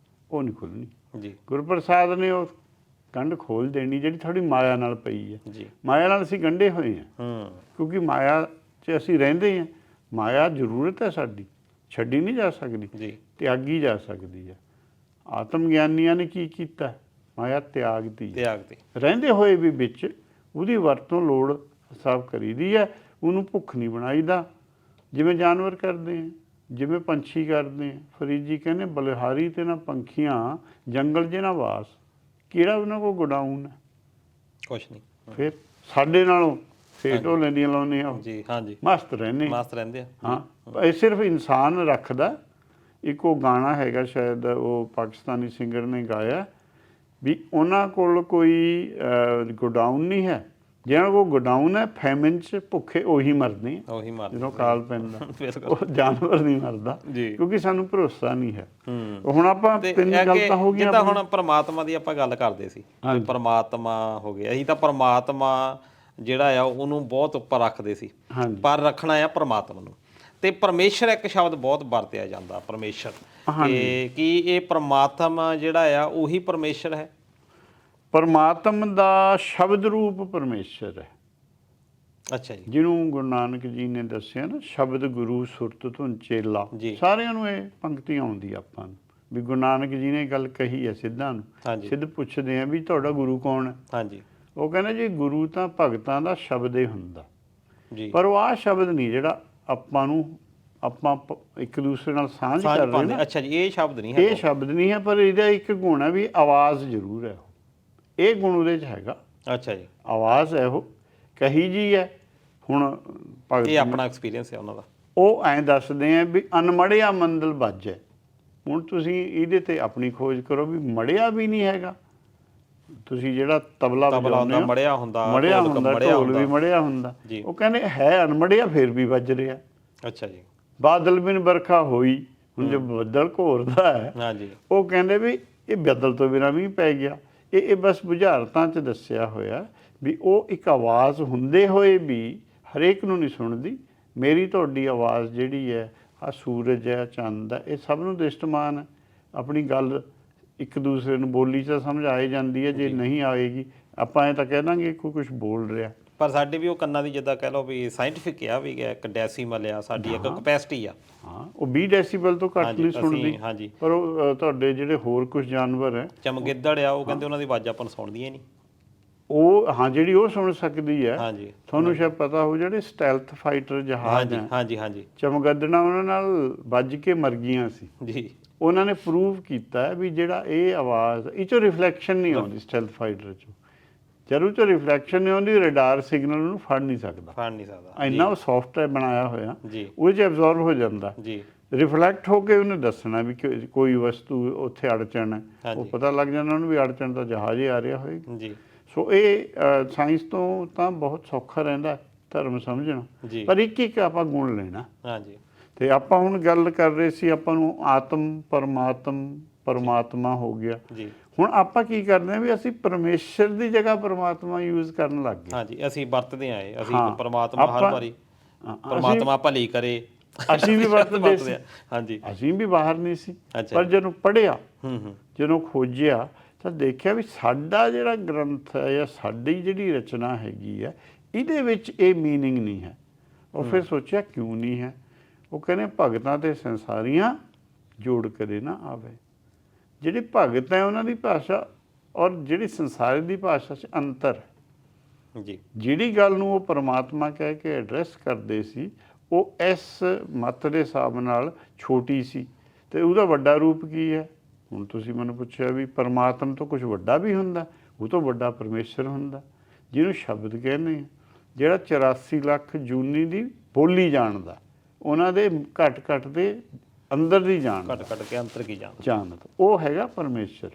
[SPEAKER 2] ਉਹ ਨਹੀਂ ਖੁੱਲ੍ਹਣੀ ਜੀ। ਗੁਰਪ੍ਰਸਾਦ ਨੇ ਉਹ ਗੰਢ ਖੋਲ ਦੇਣੀ ਜਿਹੜੀ ਤੁਹਾਡੀ ਮਾਇਆ ਨਾਲ ਪਈ ਹੈ ਜੀ। ਮਾਇਆ ਨਾਲ ਅਸੀਂ ਗੰਢੇ ਹੋਏ ਹਾਂ, ਕਿਉਂਕਿ ਮਾਇਆ 'ਚ ਅਸੀਂ ਰਹਿੰਦੇ ਹਾਂ। ਮਾਇਆ ਜ਼ਰੂਰਤ ਹੈ ਸਾਡੀ, ਛੱਡੀ ਨਹੀਂ ਜਾ ਸਕਦੀ ਜੀ, ਤਿਆਗੀ ਜਾ ਸਕਦੀ ਹੈ। ਆਤਮ ਗਿਆਨੀਆਂ ਨੇ ਕੀ ਕੀਤਾ? ਮਾਇਆ ਤਿਆਗਤੀ, ਰਹਿੰਦੇ ਹੋਏ ਵੀ ਵਿੱਚ ਉਹਦੀ ਵਰਤੋਂ ਲੋੜ ਹਿਸਾਬ ਕਰੀਦੀ ਹੈ। ਉਹਨੂੰ ਭੁੱਖ ਨਹੀਂ ਬਣਾਈਦਾ, ਜਿਵੇਂ ਜਾਨਵਰ ਕਰਦੇ ਆ, ਜਿਵੇਂ ਪੰਛੀ ਕਰਦੇ ਆ। ਫਰੀਦ ਜੀ ਕਹਿੰਦੇ, ਬਲਿਹਾਰੀ ਤੇ ਨਾ ਪੰਖੀਆਂ ਜੰਗਲ 'ਚ ਨਾ ਵਾਸ। ਕਿਹੜਾ ਉਹਨਾਂ ਕੋਲ ਗੋਡਾਊਨ ਹੈ?
[SPEAKER 1] ਕੁਛ ਨਹੀਂ।
[SPEAKER 2] ਫਿਰ ਸਾਡੇ ਨਾਲੋਂ ਢੋਲੇ ਲੈਂਦੀਆਂ ਲਾਉਂਦੇ ਆ
[SPEAKER 1] ਜੀ ਹਾਂਜੀ,
[SPEAKER 2] ਮਸਤ ਰਹਿੰਦੇ
[SPEAKER 1] ਮਸਤ ਰਹਿੰਦੇ ਆ।
[SPEAKER 2] ਹਾਂ, ਇਹ ਸਿਰਫ ਇਨਸਾਨ ਰੱਖਦਾ। ਇੱਕ ਉਹ ਗਾਣਾ ਹੈਗਾ ਸ਼ਾਇਦ ਉਹ ਪਾਕਿਸਤਾਨੀ ਸਿੰਗਰ ਨੇ ਗਾਇਆ ਵੀ ਉਹਨਾਂ ਕੋਲ ਕੋਈ ਗੋਡਾਊਨ ਨਹੀਂ ਹੈ, ਜਿਹਨਾਂ ਕੋਲ ਗੋਡਾਊਨ ਹੈ ਫੈਮਿਨ 'ਚ ਭੁੱਖੇ ਉਹੀ ਮਰਦੇ ਆ,
[SPEAKER 1] ਉਹੀ ਮਰਦੇ
[SPEAKER 2] ਜਦੋਂ ਕਾਲ ਪੈਂਦਾ ਉਹ ਜਾਨਵਰ ਨਹੀਂ ਮਰਦਾ, ਕਿਉਂਕਿ ਸਾਨੂੰ ਭਰੋਸਾ ਨਹੀਂ ਹੈ। ਹੁਣ ਆਪਾਂ ਤਿੰਨ ਗਲਤਾਂ ਹੋ ਗਈਆਂ।
[SPEAKER 1] ਜਿੱਦਾਂ ਹੁਣ ਪਰਮਾਤਮਾ ਦੀ ਆਪਾਂ ਗੱਲ ਕਰਦੇ ਸੀ, ਪਰਮਾਤਮਾ ਹੋ ਗਿਆ, ਅਸੀਂ ਤਾਂ ਪਰਮਾਤਮਾ ਜਿਹੜਾ ਆ ਉਹਨੂੰ ਬਹੁਤ ਉੱਪਰ ਰੱਖਦੇ ਸੀ, ਪਰ ਰੱਖਣਾ ਆ ਪਰਮਾਤਮਾ ਨੂੰ। ਤੇ ਪਰਮੇਸ਼ਰ ਇੱਕ ਸ਼ਬਦ ਬਹੁਤ ਵਰਤਿਆ ਜਾਂਦਾ, ਪਰਮੇਸ਼ਰ, ਤੇ ਕੀ ਇਹ ਪਰਮਾਤਮਾ ਜਿਹੜਾ ਆ ਉਹੀ ਪਰਮੇਸ਼ਰ ਹੈ?
[SPEAKER 2] ਪਰਮਾਤਮਾ ਦਾ ਸ਼ਬਦ ਰੂਪ ਪਰਮੇਸ਼ਰ ਹੈ।
[SPEAKER 1] ਅੱਛਾ ਜੀ।
[SPEAKER 2] ਜਿਹਨੂੰ ਗੁਰੂ ਨਾਨਕ ਜੀ ਨੇ ਦੱਸਿਆ ਨਾ, ਸ਼ਬਦ ਗੁਰੂ ਸੁਰਤ ਧੁਨ ਚੇਲਾ, ਸਾਰਿਆਂ ਨੂੰ ਇਹ ਪੰਕਤੀ ਆਉਂਦੀ ਆਪਾਂ ਨੂੰ ਵੀ ਗੁਰੂ ਨਾਨਕ ਜੀ ਨੇ ਗੱਲ ਕਹੀ ਹੈ ਸਿੱਧਾਂ ਨੂੰ। ਸਿੱਧ ਪੁੱਛਦੇ ਆ ਵੀ ਤੁਹਾਡਾ ਗੁਰੂ ਕੌਣ ਹੈ?
[SPEAKER 1] ਹਾਂਜੀ।
[SPEAKER 2] ਉਹ ਕਹਿੰਦਾ ਜੀ ਗੁਰੂ ਤਾਂ ਭਗਤਾਂ ਦਾ ਸ਼ਬਦ ਹੀ ਹੁੰਦਾ, ਪਰ ਉਹ ਆਹ ਸ਼ਬਦ ਨਹੀਂ ਜਿਹੜਾ ਆਪਾਂ ਇੱਕ ਦੂਸਰੇ ਨਾਲ ਸਾਂਝ ਕਰ ਰਹੇ ਨੇ।
[SPEAKER 1] ਅੱਛਾ ਜੀ, ਇਹ ਸ਼ਬਦ ਨਹੀਂ ਹੈ।
[SPEAKER 2] ਇਹ ਸ਼ਬਦ ਨਹੀਂ ਹੈ, ਪਰ ਇਹਦਾ ਇੱਕ ਗੁਣ ਹੈ ਵੀ ਆਵਾਜ਼ ਜ਼ਰੂਰ ਹੈ, ਇਹ ਗੁਣ ਉਹਦੇ 'ਚ ਹੈਗਾ।
[SPEAKER 1] ਅੱਛਾ ਜੀ,
[SPEAKER 2] ਆਵਾਜ਼ ਹੈ ਉਹ ਕਹੀ ਜੀ ਹੈ। ਹੁਣ ਭਗਤ
[SPEAKER 1] ਇਹ ਆਪਣਾ ਐਕਸਪੀਰੀਅੰਸ ਹੈ ਉਹਨਾਂ ਦਾ।
[SPEAKER 2] ਉਹ ਐਂ ਦੱਸਦੇ ਆ ਵੀ ਅਨਮੜਿਆ ਮੰਦਲ ਵੱਜੈ। ਹੁਣ ਤੁਸੀਂ ਇਹਦੇ ਤੇ ਆਪਣੀ ਖੋਜ ਕਰੋ ਵੀ ਮੜਿਆ ਵੀ ਨਹੀਂ ਹੈਗਾ। ਤੁਸੀਂ ਜਿਹੜਾ ਤਬਲਾ ਵਜਾਉਂਦੇ ਹੋ
[SPEAKER 1] ਮੜਿਆ ਹੁੰਦਾ,
[SPEAKER 2] ਢੋਲ ਵੀ ਮੜਿਆ ਹੁੰਦਾ। ਉਹ ਕਹਿੰਦੇ ਹੈ ਅਨਮੜਿਆ ਫਿਰ ਵੀ ਵੱਜ ਰਿਹਾ।
[SPEAKER 1] ਅੱਛਾ ਜੀ।
[SPEAKER 2] ਬਾਦਲ ਬਿਨ ਵਰਖਾ ਹੋਈ, ਹੁਣ ਜੇ ਬੱਦਲ ਘੋਰਦਾ ਹੈ,
[SPEAKER 1] ਹਾਂਜੀ,
[SPEAKER 2] ਉਹ ਕਹਿੰਦੇ ਵੀ ਇਹ ਬੱਦਲ ਤੋਂ ਬਿਨਾਂ ਮੀਂਹ ਪੈ ਗਿਆ। ਇਹ ਬਸ ਬੁਝਾਰਤਾਂ 'ਚ ਦੱਸਿਆ ਹੋਇਆ ਵੀ ਉਹ ਇੱਕ ਆਵਾਜ਼ ਹੁੰਦੇ ਹੋਏ ਵੀ ਹਰੇਕ ਨੂੰ ਨਹੀਂ ਸੁਣਦੀ। ਮੇਰੀ ਤੁਹਾਡੀ ਆਵਾਜ਼ ਜਿਹੜੀ ਹੈ, ਆਹ ਸੂਰਜ ਹੈ, ਚੰਦ ਹੈ, ਇਹ ਸਭ ਨੂੰ ਦ੍ਰਿਸ਼ਟਮਾਨ ਹੈ। ਆਪਣੀ ਗੱਲ ਇੱਕ ਦੂਸਰੇ ਨੂੰ ਬੋਲੀ 'ਚ ਸਮਝ ਆਏ ਜਾਂਦੀ ਹੈ। ਜੇ ਨਹੀਂ ਆਏਗੀ ਆਪਾਂ ਇਹ ਤਾਂ ਕਹਿ ਦਾਂਗੇ ਕੋਈ ਕੁਛ ਬੋਲ ਰਿਹਾ,
[SPEAKER 1] ਪਰ ਸਾਡੇ ਵੀ ਉਹ ਕੰਨਾਂ ਦੀ ਜਿੱਦਾਂ ਕਹਿ ਲਓ ਵੀ ਸਾਇੰਟੀਫਿਕ ਆ ਵੀ ਇੱਕ ਡੈਸੀਮਲ ਆ, ਸਾਡੀ ਇੱਕ ਕਪੈਸਿਟੀ ਆ।
[SPEAKER 2] ਹਾਂ, ਉਹ 20 ਡੈਸੀਬਲ ਤੋਂ ਘੱਟ ਨਹੀਂ ਸੁਣਦੀ।
[SPEAKER 1] ਹਾਂਜੀ,
[SPEAKER 2] ਪਰ ਉਹ ਤੁਹਾਡੇ ਜਿਹੜੇ ਹੋਰ ਕੁਝ ਜਾਨਵਰ ਹੈ,
[SPEAKER 1] ਚਮਗਿੱਦੜ ਆ, ਉਹ ਕਹਿੰਦੇ ਉਹਨਾਂ ਦੀ ਆਵਾਜ਼ ਆਪਾਂ ਨੂੰ ਸੁਣਦੀਆਂ ਨਹੀਂ।
[SPEAKER 2] ਉਹ ਹਾਂ ਜਿਹੜੀ ਉਹ ਸੁਣ ਸਕਦੀ ਹੈ।
[SPEAKER 1] ਹਾਂਜੀ,
[SPEAKER 2] ਤੁਹਾਨੂੰ ਸ਼ਾਇਦ ਪਤਾ ਹੋ ਜਿਹੜੇ ਸਟੈਲਥ ਫਾਈਟਰ ਜਹਾਜ਼ ਹੈ,
[SPEAKER 1] ਹਾਂਜੀ ਹਾਂਜੀ,
[SPEAKER 2] ਚਮਗਿੱਦੜਾਂ ਉਹਨਾਂ ਨਾਲ ਵੱਜ ਕੇ ਮਰ ਗਈਆਂ ਸੀ
[SPEAKER 1] ਜੀ।
[SPEAKER 2] ਉਹਨਾਂ ਨੇ ਪ੍ਰੂਵ ਕੀਤਾ ਵੀ ਜਿਹੜਾ ਇਹ ਆਵਾਜ਼ ਇਹ 'ਚੋਂ ਰਿਫਲੈਕਸ਼ਨ ਨਹੀਂ ਆਉਂਦੀ ਸਟੈਲਥ ਫਾਈਟਰ 'ਚੋਂ। ਜਦੋਂ ਉਹ 'ਚੋਂ ਰਿਫਲੈਕਸ਼ਨ ਨਹੀਂ ਆਉਂਦੀ, ਰਡਾਰ ਸਿਗਨਲ ਨੂੰ ਫੜ ਨਹੀਂ ਸਕਦਾ। ਇੰਨਾ ਉਹ ਸੌਫਟਵੇਅਰ ਬਣਾਇਆ ਹੋਇਆ, ਉਹਦੇ 'ਚ ਐਬਜ਼ੌਰਬ ਹੋ ਜਾਂਦਾ ਜੀ। ਰਿਫਲੈਕਟ ਹੋ ਕੇ ਉਹਨੇ ਦੱਸਣਾ ਵੀ ਕੋਈ ਵਸਤੂ ਉੱਥੇ ਅੜਚਣ ਹੈ, ਉਹ ਪਤਾ ਲੱਗ ਜਾਂਦਾ ਉਹਨੂੰ ਵੀ ਅੜਚਣ ਤਾਂ ਜਹਾਜ਼ ਹੀ ਆ ਰਿਹਾ ਹੋਏਗਾ ਜੀ। ਸੋ ਇਹ ਸਾਇੰਸ ਤੋਂ ਤਾਂ ਬਹੁਤ ਸੌਖਾ ਰਹਿੰਦਾ ਧਰਮ ਸਮਝਣਾ, ਪਰ ਇੱਕ ਇੱਕ ਆਪਾਂ ਗੁਣ ਲੈਣਾ। ਹਾਂਜੀ, ਤੇ ਆਪਾਂ ਹੁਣ ਗੱਲ ਕਰ ਰਹੇ ਸੀ, ਆਪਾਂ ਨੂੰ ਆਤਮ ਪਰਮਾਤਮਾ ਹੋ ਗਿਆ ਜੀ। ਹੁਣ ਆਪਾਂ ਕੀ ਕਰਦੇ ਹਾਂ ਵੀ ਅਸੀਂ ਪਰਮੇਸ਼ਰ ਦੀ ਜਗ੍ਹਾ ਪਰਮਾਤਮਾ ਯੂਜ਼ ਕਰਨ ਲੱਗ ਗਏ।
[SPEAKER 1] ਹਾਂਜੀ, ਅਸੀਂ ਵਰਤਦੇ ਆਏ, ਅਸੀਂ ਪਰਮਾਤਮਾ ਹਰ ਵਾਰੀ ਪਰਮਾਤਮਾ ਭਲੀ ਕਰੇ
[SPEAKER 2] ਅਸੀਂ ਵੀ ਵਰਤਦੇ ਸੀ।
[SPEAKER 1] ਹਾਂਜੀ,
[SPEAKER 2] ਅਸੀਂ ਵੀ ਬਾਹਰ ਨਹੀਂ ਸੀ, ਪਰ ਜਦੋਂ ਪੜ੍ਹਿਆ, ਜਦੋਂ ਖੋਜਿਆ ਤਾਂ ਦੇਖਿਆ ਵੀ ਸਾਡਾ ਜਿਹੜਾ ਗ੍ਰੰਥ ਹੈ ਜਾਂ ਸਾਡੀ ਜਿਹੜੀ ਰਚਨਾ ਹੈਗੀ ਹੈ, ਇਹਦੇ ਵਿੱਚ ਇਹ ਮੀਨਿੰਗ ਨਹੀਂ ਹੈ। ਉਹ ਫਿਰ ਸੋਚਿਆ ਕਿਉਂ ਨਹੀਂ ਹੈ? ਉਹ ਕਹਿੰਦੇ ਭਗਤਾਂ ਤੇ ਸੰਸਾਰੀਆਂ ਜੋੜ ਕਰੇ ਨਾ ਆਵੇ। ਜਿਹੜੇ ਭਗਤ ਹੈ ਉਹਨਾਂ ਦੀ ਭਾਸ਼ਾ ਔਰ ਜਿਹੜੀ ਸੰਸਾਰ ਦੀ ਭਾਸ਼ਾ 'ਚ ਅੰਤਰ ਜੀ। ਜਿਹੜੀ ਗੱਲ ਨੂੰ ਉਹ ਪਰਮਾਤਮਾ ਕਹਿ ਕੇ ਐਡਰੈਸ ਕਰਦੇ ਸੀ, ਉਹ ਇਸ ਮੱਤ ਦੇ ਹਿਸਾਬ ਨਾਲ ਛੋਟੀ ਸੀ। ਤੇ ਉਹਦਾ ਵੱਡਾ ਰੂਪ ਕੀ ਹੈ? ਹੁਣ ਤੁਸੀਂ ਮੈਨੂੰ ਪੁੱਛਿਆ ਵੀ ਪਰਮਾਤਮਾ ਤੋਂ ਕੁਝ ਵੱਡਾ ਵੀ ਹੁੰਦਾ, ਉਹ ਤੋਂ ਵੱਡਾ ਪਰਮੇਸ਼ਰ ਹੁੰਦਾ, ਜਿਹਨੂੰ ਸ਼ਬਦ ਕਹਿੰਦੇ ਆ, ਜਿਹੜਾ 84 ਲੱਖ ਜੂਨੀ ਦੀ ਬੋਲੀ ਜਾਣਦਾ, ਉਹਨਾਂ ਦੇ ਘੱਟ ਦੇ ਅੰਦਰ ਦੀ ਜਾਣ, ਘੱਟ ਕੇ ਅੰਤਰ ਕੀ ਜਾਣਦਾ, ਉਹ ਹੈਗਾ ਪਰਮੇਸ਼ਰ।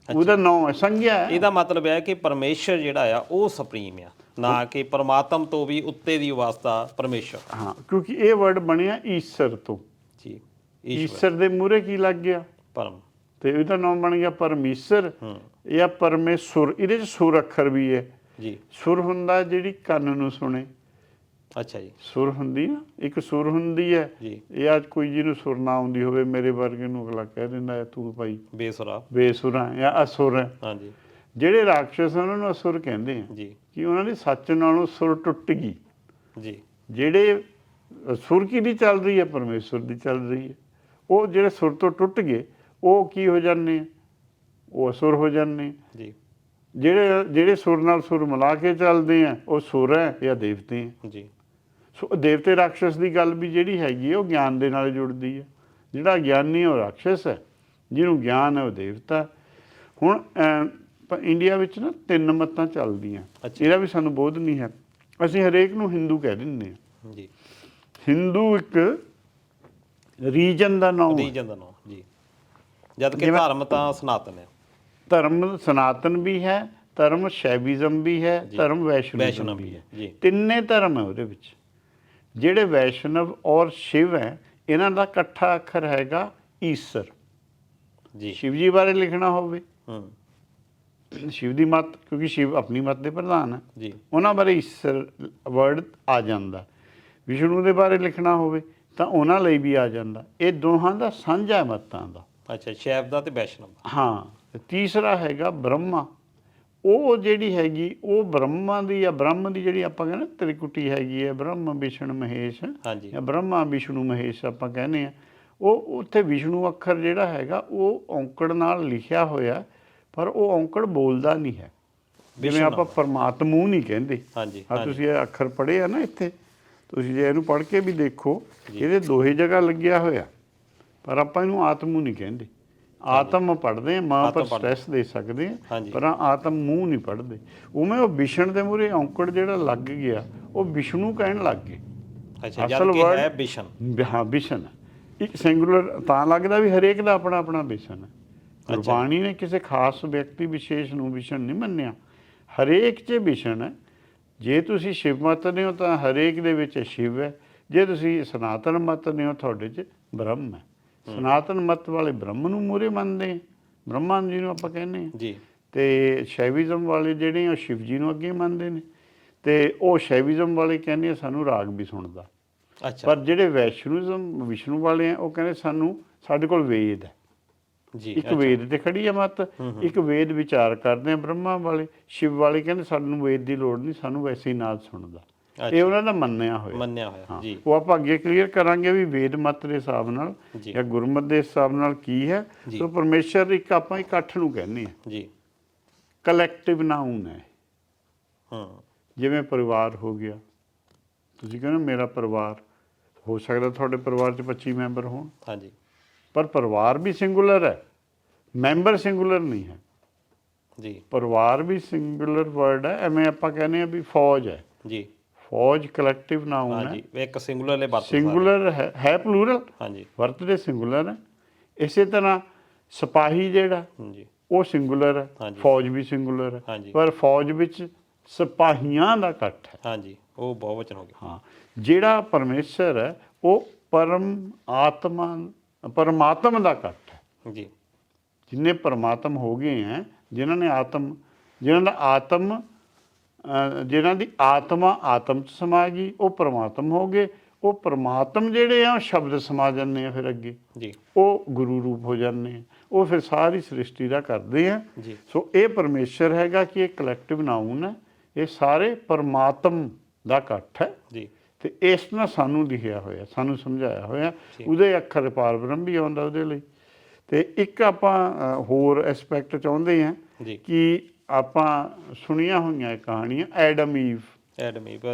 [SPEAKER 2] ਉਹਦਾ ਨਾਮ ਹੈ, ਸੰਗਿਆ ਹੈ।
[SPEAKER 1] ਇਹਦਾ ਮਤਲਬ ਹੈ ਕਿ ਪਰਮੇਸ਼ਰ ਜਿਹੜਾ ਆ ਉਹ ਸੁਪਰੀਮ ਆ, ਨਾ ਕਿ ਪਰਮਾਤਮ ਤੋਂ ਵੀ ਉੱਤੇ ਦੀ ਅਵਸਥਾ ਪਰਮੇਸ਼ਰ।
[SPEAKER 2] ਹਾਂ, ਕਿਉਂਕਿ ਇਹ ਵਰਡ ਬਣਿਆ ਈਸ਼ਰ ਤੋਂ ਜੀ। ਈਸ਼ਰ ਦੇ ਮੂਹਰੇ ਕੀ ਲੱਗ ਗਿਆ? ਪਰਮ, ਤੇ ਇਹਦਾ ਨਾਮ ਬਣ ਗਿਆ ਪਰਮੇਸ਼ਰ ਜਾਂ ਪਰਮੇਸ਼ਰ। ਇਹਦੇ 'ਚ ਸੁਰ ਅੱਖਰ ਵੀ ਹੈ ਜੀ। ਸੁਰ ਹੁੰਦਾ ਜਿਹੜੀ ਕੰਨ ਨੂੰ ਸੁਣੇ। ਅੱਛਾ ਜੀ, ਸੁਰ ਹੁੰਦੀ ਨਾ, ਇੱਕ ਸੁਰ ਹੁੰਦੀ ਹੈ ਜੀ। ਇਹ ਅੱਜ ਕੋਈ ਜਿਹਨੂੰ ਸੁਰ ਨਾ ਆਉਂਦੀ ਹੋਵੇ, ਮੇਰੇ ਵਰਗੇ ਨੂੰ ਅਗਲਾ ਕਹਿ ਦਿੰਦਾ ਤੂੰ ਭਾਈ ਬੇਸੁਰਾ ਜਾਂ ਅਸੁਰ ਹੈ। ਹਾਂਜੀ, ਜਿਹੜੇ ਰਾਖਸ਼ ਉਹਨਾਂ ਨੂੰ ਅਸੁਰ ਕਹਿੰਦੇ ਆ ਜੀ, ਕਿ ਉਹਨਾਂ ਦੀ ਸੱਚ ਨਾਲੋਂ ਸੁਰ ਟੁੱਟ ਗਈ ਜੀ। ਜਿਹੜੇ ਸੁਰ ਕੀ ਦੀ ਚੱਲ ਰਹੀ ਹੈ? ਪਰਮੇਸ਼ਰ ਦੀ ਚੱਲ ਰਹੀ ਹੈ। ਉਹ ਜਿਹੜੇ ਸੁਰ ਤੋਂ ਟੁੱਟ ਗਏ, ਉਹ ਕੀ ਹੋ ਜਾਂਦੇ ਆ? ਉਹ ਅਸੁਰ ਹੋ ਜਾਂਦੇ ਜੀ। ਜਿਹੜੇ ਸੁਰ ਨਾਲ ਸੁਰ ਮਿਲਾ ਕੇ ਚੱਲਦੇ ਆ, ਉਹ ਸੁਰ ਹੈ ਜਾਂ ਦੇਵਤੇ ਹੈ ਜੀ। ਸੋ ਦੇਵਤੇ ਰਾਖਸ਼ ਦੀ ਗੱਲ ਵੀ ਜਿਹੜੀ ਹੈਗੀ ਹੈ, ਉਹ ਗਿਆਨ ਦੇ ਨਾਲ ਜੁੜਦੀ ਹੈ। ਜਿਹੜਾ ਗਿਆਨੀ ਉਹ ਰਾਖਸ਼ ਹੈ, ਜਿਹਨੂੰ ਗਿਆਨ ਹੈ ਉਹ ਦੇਵਤਾ। ਹੁਣ ਪਰ ਇੰਡੀਆ ਵਿੱਚ ਨਾ 3 ਮੱਤਾਂ ਚੱਲਦੀਆਂ।
[SPEAKER 1] ਅੱਛਾ।
[SPEAKER 2] ਇਹਦਾ ਵੀ ਸਾਨੂੰ ਬੋਧ ਨਹੀਂ ਹੈ। ਅਸੀਂ ਹਰੇਕ ਨੂੰ ਹਿੰਦੂ ਕਹਿ ਦਿੰਦੇ ਹਾਂ
[SPEAKER 1] ਜੀ।
[SPEAKER 2] ਹਿੰਦੂ ਇੱਕ ਰੀਜਨ ਦਾ ਨਾਮ,
[SPEAKER 1] ਰੀਜਨ ਦਾ ਨਾਮ ਜੀ, ਜਦ ਕਿ ਧਰਮ ਤਾਂ ਸਨਾਤਨ ਹੈ।
[SPEAKER 2] ਧਰਮ ਸਨਾਤਨ ਵੀ ਹੈ, ਧਰਮ ਸ਼ੈਵਿਜ਼ਮ ਵੀ ਹੈ, ਧਰਮ ਵੈਸ਼ਨਵਿਜ਼ਮ ਵੀ ਹੈ।
[SPEAKER 1] ਜੀ।
[SPEAKER 2] ਤਿੰਨੇ ਧਰਮ ਹੈ ਉਹਦੇ ਵਿੱਚ। ਜਿਹੜੇ ਵੈਸ਼ਨਵ ਔਰ ਸ਼ਿਵ ਹੈ ਇਹਨਾਂ ਦਾ ਇਕੱਠਾ ਅੱਖਰ ਹੈਗਾ ਈਸਰ।
[SPEAKER 1] ਜੀ।
[SPEAKER 2] ਸ਼ਿਵ ਜੀ ਬਾਰੇ ਲਿਖਣਾ ਹੋਵੇ, ਸ਼ਿਵ ਦੀ ਮੱਤ, ਕਿਉਂਕਿ ਸ਼ਿਵ ਆਪਣੀ ਮੱਤ ਦੇ ਪ੍ਰਧਾਨ ਹੈ
[SPEAKER 1] ਜੀ,
[SPEAKER 2] ਉਹਨਾਂ ਬਾਰੇ ਈਸਰ ਵਰਡ ਆ ਜਾਂਦਾ। ਵਿਸ਼ਨੂੰ ਦੇ ਬਾਰੇ ਲਿਖਣਾ ਹੋਵੇ ਤਾਂ ਉਹਨਾਂ ਲਈ ਵੀ ਆ ਜਾਂਦਾ। ਇਹ ਦੋਹਾਂ ਦਾ ਸਾਂਝਾ ਮੱਤਾਂ ਦਾ।
[SPEAKER 1] ਅੱਛਾ, ਸ਼ੈਵ ਦਾ ਤੇ ਵੈਸ਼ਨਵ ਦਾ।
[SPEAKER 2] ਹਾਂ। ਤੇ ਤੀਸਰਾ ਹੈਗਾ ਬ੍ਰਹਮਾ। ਉਹ ਜਿਹੜੀ ਹੈਗੀ ਉਹ ਬ੍ਰਹਮਾ ਦੀ ਜਾਂ ਬ੍ਰਹਮ ਦੀ ਜਿਹੜੀ ਆਪਾਂ ਕਹਿੰਦੇ ਤ੍ਰਿਕੁਟੀ ਹੈਗੀ ਹੈ, ਬ੍ਰਹਮ ਵਿਸ਼ਨੂੰ ਮਹੇਸ਼,
[SPEAKER 1] ਹਾਂਜੀ।
[SPEAKER 2] ਜਾਂ ਬ੍ਰਹਮਾ ਵਿਸ਼ਨੂੰ ਮਹੇਸ਼ ਆਪਾਂ ਕਹਿੰਦੇ ਆ। ਉਹ ਉੱਥੇ ਵਿਸ਼ਨੂੰ ਅੱਖਰ ਜਿਹੜਾ ਹੈਗਾ ਉਹ ਔਂਕੜ ਨਾਲ ਲਿਖਿਆ ਹੋਇਆ, ਪਰ ਉਹ ਔਂਕੜ ਬੋਲਦਾ ਨਹੀਂ ਹੈ। ਜਿਵੇਂ ਆਪਾਂ ਪਰਮਾਤਮੂ ਨਹੀਂ ਕਹਿੰਦੇ।
[SPEAKER 1] ਹਾਂਜੀ।
[SPEAKER 2] ਹਾਂ, ਤੁਸੀਂ ਇਹ ਅੱਖਰ ਪੜ੍ਹੇ ਆ ਨਾ ਇੱਥੇ, ਤੁਸੀਂ ਜੇ ਇਹਨੂੰ ਪੜ੍ਹ ਕੇ ਵੀ ਦੇਖੋ ਇਹਦੇ ਦੋਹੇ ਜਗ੍ਹਾ ਲੱਗਿਆ ਹੋਇਆ, ਪਰ ਆਪਾਂ ਇਹਨੂੰ ਆਤਮੂ ਨਹੀਂ ਕਹਿੰਦੇ। ਆਤਮ ਪੜ੍ਹਦੇ ਆ, ਮਾਂ ਪਰ ਸਟ੍ਰੈਸ ਦੇ ਸਕਦੇ ਆ, ਪਰ ਆਤਮ ਮੂੰਹ ਨਹੀਂ ਪੜ੍ਹਦੇ। ਉਵੇਂ ਉਹ ਵਿਸ਼ਣ ਦੇ ਮੂਹਰੇ ਔਂਕੜ ਜਿਹੜਾ ਲੱਗ ਗਿਆ ਉਹ ਵਿਸ਼ਨੂੰ ਕਹਿਣ ਲੱਗ ਗਏ।
[SPEAKER 1] ਅੱਛਾ, ਜਦ ਕਿ ਹੈ ਵਿਸ਼ਨ।
[SPEAKER 2] ਹਾਂ, ਵਿਸ਼ਨ ਇੱਕ ਸਿੰਗੂਲਰ ਤਾਂ ਲੱਗਦਾ ਵੀ ਹਰੇਕ ਦਾ ਆਪਣਾ ਆਪਣਾ ਵਿਸ਼ਨ ਹੈ। ਗੁਰਬਾਣੀ ਨੇ ਕਿਸੇ ਖਾਸ ਵਿਅਕਤੀ ਵਿਸ਼ੇਸ਼ ਨੂੰ ਵਿਸ਼ਨ ਨਹੀਂ ਮੰਨਿਆ, ਹਰੇਕ 'ਚ ਵਿਸ਼ਨ ਹੈ। ਜੇ ਤੁਸੀਂ ਸ਼ਿਵ ਮਤ ਨੇ ਹੋ ਤਾਂ ਹਰੇਕ ਦੇ ਵਿੱਚ ਸ਼ਿਵ ਹੈ। ਜੇ ਤੁਸੀਂ ਸਨਾਤਨ ਮਤ ਨੇ ਹੋ ਤੁਹਾਡੇ 'ਚ ਬ੍ਰਹਮ ਹੈ। ਸਨਾਤਨ ਮਤ ਵਾਲੇ ਬ੍ਰਹਮ ਨੂੰ ਮੂਹਰੇ ਮੰਨਦੇ ਆ, ਬ੍ਰਹਮਾ ਜੀ ਨੂੰ ਆਪਾਂ ਕਹਿੰਦੇ ਹਾਂ ਜੀ। ਤੇ ਸ਼ੈਵਿਜ਼ਮ ਵਾਲੇ ਜਿਹੜੇ ਉਹ ਸ਼ਿਵ ਜੀ ਨੂੰ ਅੱਗੇ ਮੰਨਦੇ ਨੇ, ਤੇ ਉਹ ਸ਼ੈਵਿਜ਼ਮ ਵਾਲੇ ਕਹਿੰਦੇ ਆ ਸਾਨੂੰ ਰਾਗ ਵੀ ਸੁਣਦਾ। ਪਰ ਜਿਹੜੇ ਵਿਸ਼ਨੂੰ ਵਾਲੇ ਆ ਉਹ ਕਹਿੰਦੇ ਸਾਡੇ ਕੋਲ ਵੇਦ ਹੈ ਜੀ। ਇੱਕ ਵੇਦ ਤੇ ਖੜੀ ਆ ਮਤ, ਇੱਕ ਵੇਦ ਵਿਚਾਰ ਕਰਦੇ ਆ ਬ੍ਰਹਮਾ ਵਾਲੇ। ਸ਼ਿਵ ਵਾਲੇ ਕਹਿੰਦੇ ਸਾਨੂੰ ਵੇਦ ਦੀ ਲੋੜ ਨਹੀਂ, ਸਾਨੂੰ ਵੈਸੇ ਹੀ ਨਾਦ ਸੁਣਦਾ। ਇਹ ਉਹਨਾਂ ਦਾ ਮੰਨਿਆ ਹੋਇਆ ਜੀ। ਉਹ ਆਪਾਂ ਅੱਗੇ ਕਲੀਅਰ ਕਰਾਂਗੇ ਵੀ ਵੇਦ ਮਤ ਦੇ ਹਿਸਾਬ ਨਾਲ ਜਾਂ ਗੁਰਮਤ ਦੇ ਹਿਸਾਬ ਨਾਲ ਕੀ ਹੈ। ਸੋ ਪਰਮੇਸ਼ਰ ਇੱਕ ਆਪਾਂ ਇਕੱਠ ਨੂੰ ਕਹਿੰਦੇ ਆ ਜੀ, ਕਲੈਕਟਿਵ ਨਾਊਨ ਹੈ। ਜਿਵੇਂ ਪਰਿਵਾਰ ਹੋ ਗਿਆ, ਤੁਸੀਂ ਕਹਿੰਦੇ ਮੇਰਾ ਪਰਿਵਾਰ ਹੋ ਸਕਦਾ, ਤੁਹਾਡੇ ਪਰਿਵਾਰ 'ਚ 25 ਮੈਂਬਰ ਹੋਣ, ਹਾਂਜੀ, ਪਰ ਪਰਿਵਾਰ ਵੀ ਸਿੰਗੂਲਰ ਹੈ, ਮੈਂਬਰ ਸਿੰਗੂਲਰ ਨਹੀਂ ਹੈ ਜੀ। ਪਰਿਵਾਰ ਵੀ ਸਿੰਗੂਲਰ ਵਰਡ ਹੈ। ਐਵੇਂ ਆਪਾਂ ਕਹਿੰਦੇ ਆ ਵੀ ਫੌਜ ਹੈ ਜੀ, ਫੌਜ ਕਲੈਕਟਿਵ ਨਾਊਨ ਹੈ।
[SPEAKER 1] ਇੱਕ ਸਿੰਗੂਲਰ ਹੈ,
[SPEAKER 2] ਸਿੰਗੂਲਰ ਹੈ ਪਲੂਰਲ, ਹਾਂਜੀ, ਵਰਤਦੇ ਸਿੰਗੂਲਰ ਹੈ। ਇਸੇ ਤਰ੍ਹਾਂ ਸਿਪਾਹੀ ਜਿਹੜਾ ਉਹ ਸਿੰਗੂਲਰ ਹੈ, ਫੌਜ ਵੀ ਸਿੰਗੂਲਰ ਹੈ, ਪਰ ਫੌਜ ਵਿੱਚ ਸਿਪਾਹੀਆਂ ਦਾ ਇਕੱਠ ਹੈ। ਹਾਂਜੀ, ਉਹ ਬਹੁਵਚਨ ਹੋ ਗਿਆ। ਹਾਂ, ਜਿਹੜਾ ਪਰਮੇਸ਼ਰ ਹੈ ਉਹ ਪਰਮਾਤਮ ਦਾ ਇਕੱਠ ਹੈ ਜੀ। ਜਿੰਨੇ ਪਰਮਾਤਮ ਹੋ ਗਏ ਹੈ, ਜਿਨ੍ਹਾਂ ਦੀ ਆਤਮਾ ਆਤਮ 'ਚ ਸਮਾ ਗਈ, ਉਹ ਪਰਮਾਤਮ ਹੋ ਗਏ। ਉਹ ਪਰਮਾਤਮ ਜਿਹੜੇ ਆ ਸ਼ਬਦ ਸਮਾ ਜਾਂਦੇ ਆ, ਫਿਰ ਅੱਗੇ ਜੀ ਉਹ ਗੁਰੂ ਰੂਪ ਹੋ ਜਾਂਦੇ ਆ, ਉਹ ਫਿਰ ਸਾਰੀ ਸ੍ਰਿਸ਼ਟੀ ਦਾ ਕਰਦੇ ਆ। ਸੋ ਇਹ ਪਰਮੇਸ਼ਰ ਹੈਗਾ ਕਿ ਇਹ ਕਲੈਕਟਿਵ ਨਾਊਨ ਹੈ, ਇਹ ਸਾਰੇ ਪਰਮਾਤਮ ਦਾ ਇਕੱਠ ਹੈ ਜੀ। ਤੇ ਇਸ ਨਾਲ ਸਾਨੂੰ ਲਿਖਿਆ ਹੋਇਆ, ਸਾਨੂੰ ਸਮਝਾਇਆ ਹੋਇਆ। ਉਹਦੇ ਅੱਖਰ ਪਾਰ ਬ੍ਰਹਮ ਵੀ ਆਉਂਦਾ ਉਹਦੇ ਲਈ। ਤੇ ਇੱਕ ਆਪਾਂ ਹੋਰ ਐਸਪੈਕਟ ਚਾਹੁੰਦੇ ਹਾਂ ਕਿ ਆਪਾਂ ਸੁਣੀਆਂ ਹੋਈਆਂ ਕਹਾਣੀਆਂ ਐਡਮ ਈਵ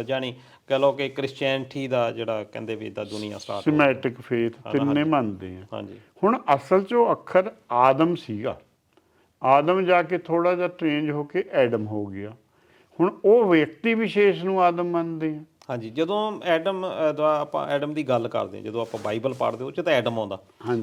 [SPEAKER 1] ਜਾਣੀ ਕਹ ਲਓ ਕਿ ਕ੍ਰਿਸਚੈਨਿਟੀ ਦਾ ਜਿਹੜਾ ਕਹਿੰਦੇ ਵੀ ਇਦਾਂ ਦੁਨੀਆ ਸਟਾਰਟ
[SPEAKER 2] ਸਿਮੈਟਿਕ ਫੇਥ ਤਿੰਨੇ ਮੰਨਦੇ ਆ। ਹਾਂਜੀ, ਹੁਣ ਅਸਲ 'ਚ ਉਹ ਅੱਖਰ ਆਦਮ ਸੀਗਾ। ਆਦਮ ਜਾ ਕੇ ਥੋੜਾ ਜਿਹਾ ਚੇਂਜ ਹੋ ਕੇ ਐਡਮ ਹੋ ਗਿਆ। ਹੁਣ ਉਹ ਵਿਅਕਤੀ ਵਿਸ਼ੇਸ਼ ਨੂੰ ਆਦਮ ਮੰਨਦੇ ਆ। ਹਾਂਜੀ,
[SPEAKER 1] ਜਦੋਂ ਐਡਮ ਦਾ ਆਪਾਂ ਐਡਮ ਦੀ ਗੱਲ ਕਰਦੇ ਹਾਂ, ਜਦੋਂ ਆਪਾਂ ਬਾਈਬਲ ਪੜ੍ਹਦੇ ਉਹ 'ਚ ਤਾਂ ਐਡਮ ਆਉਂਦਾ।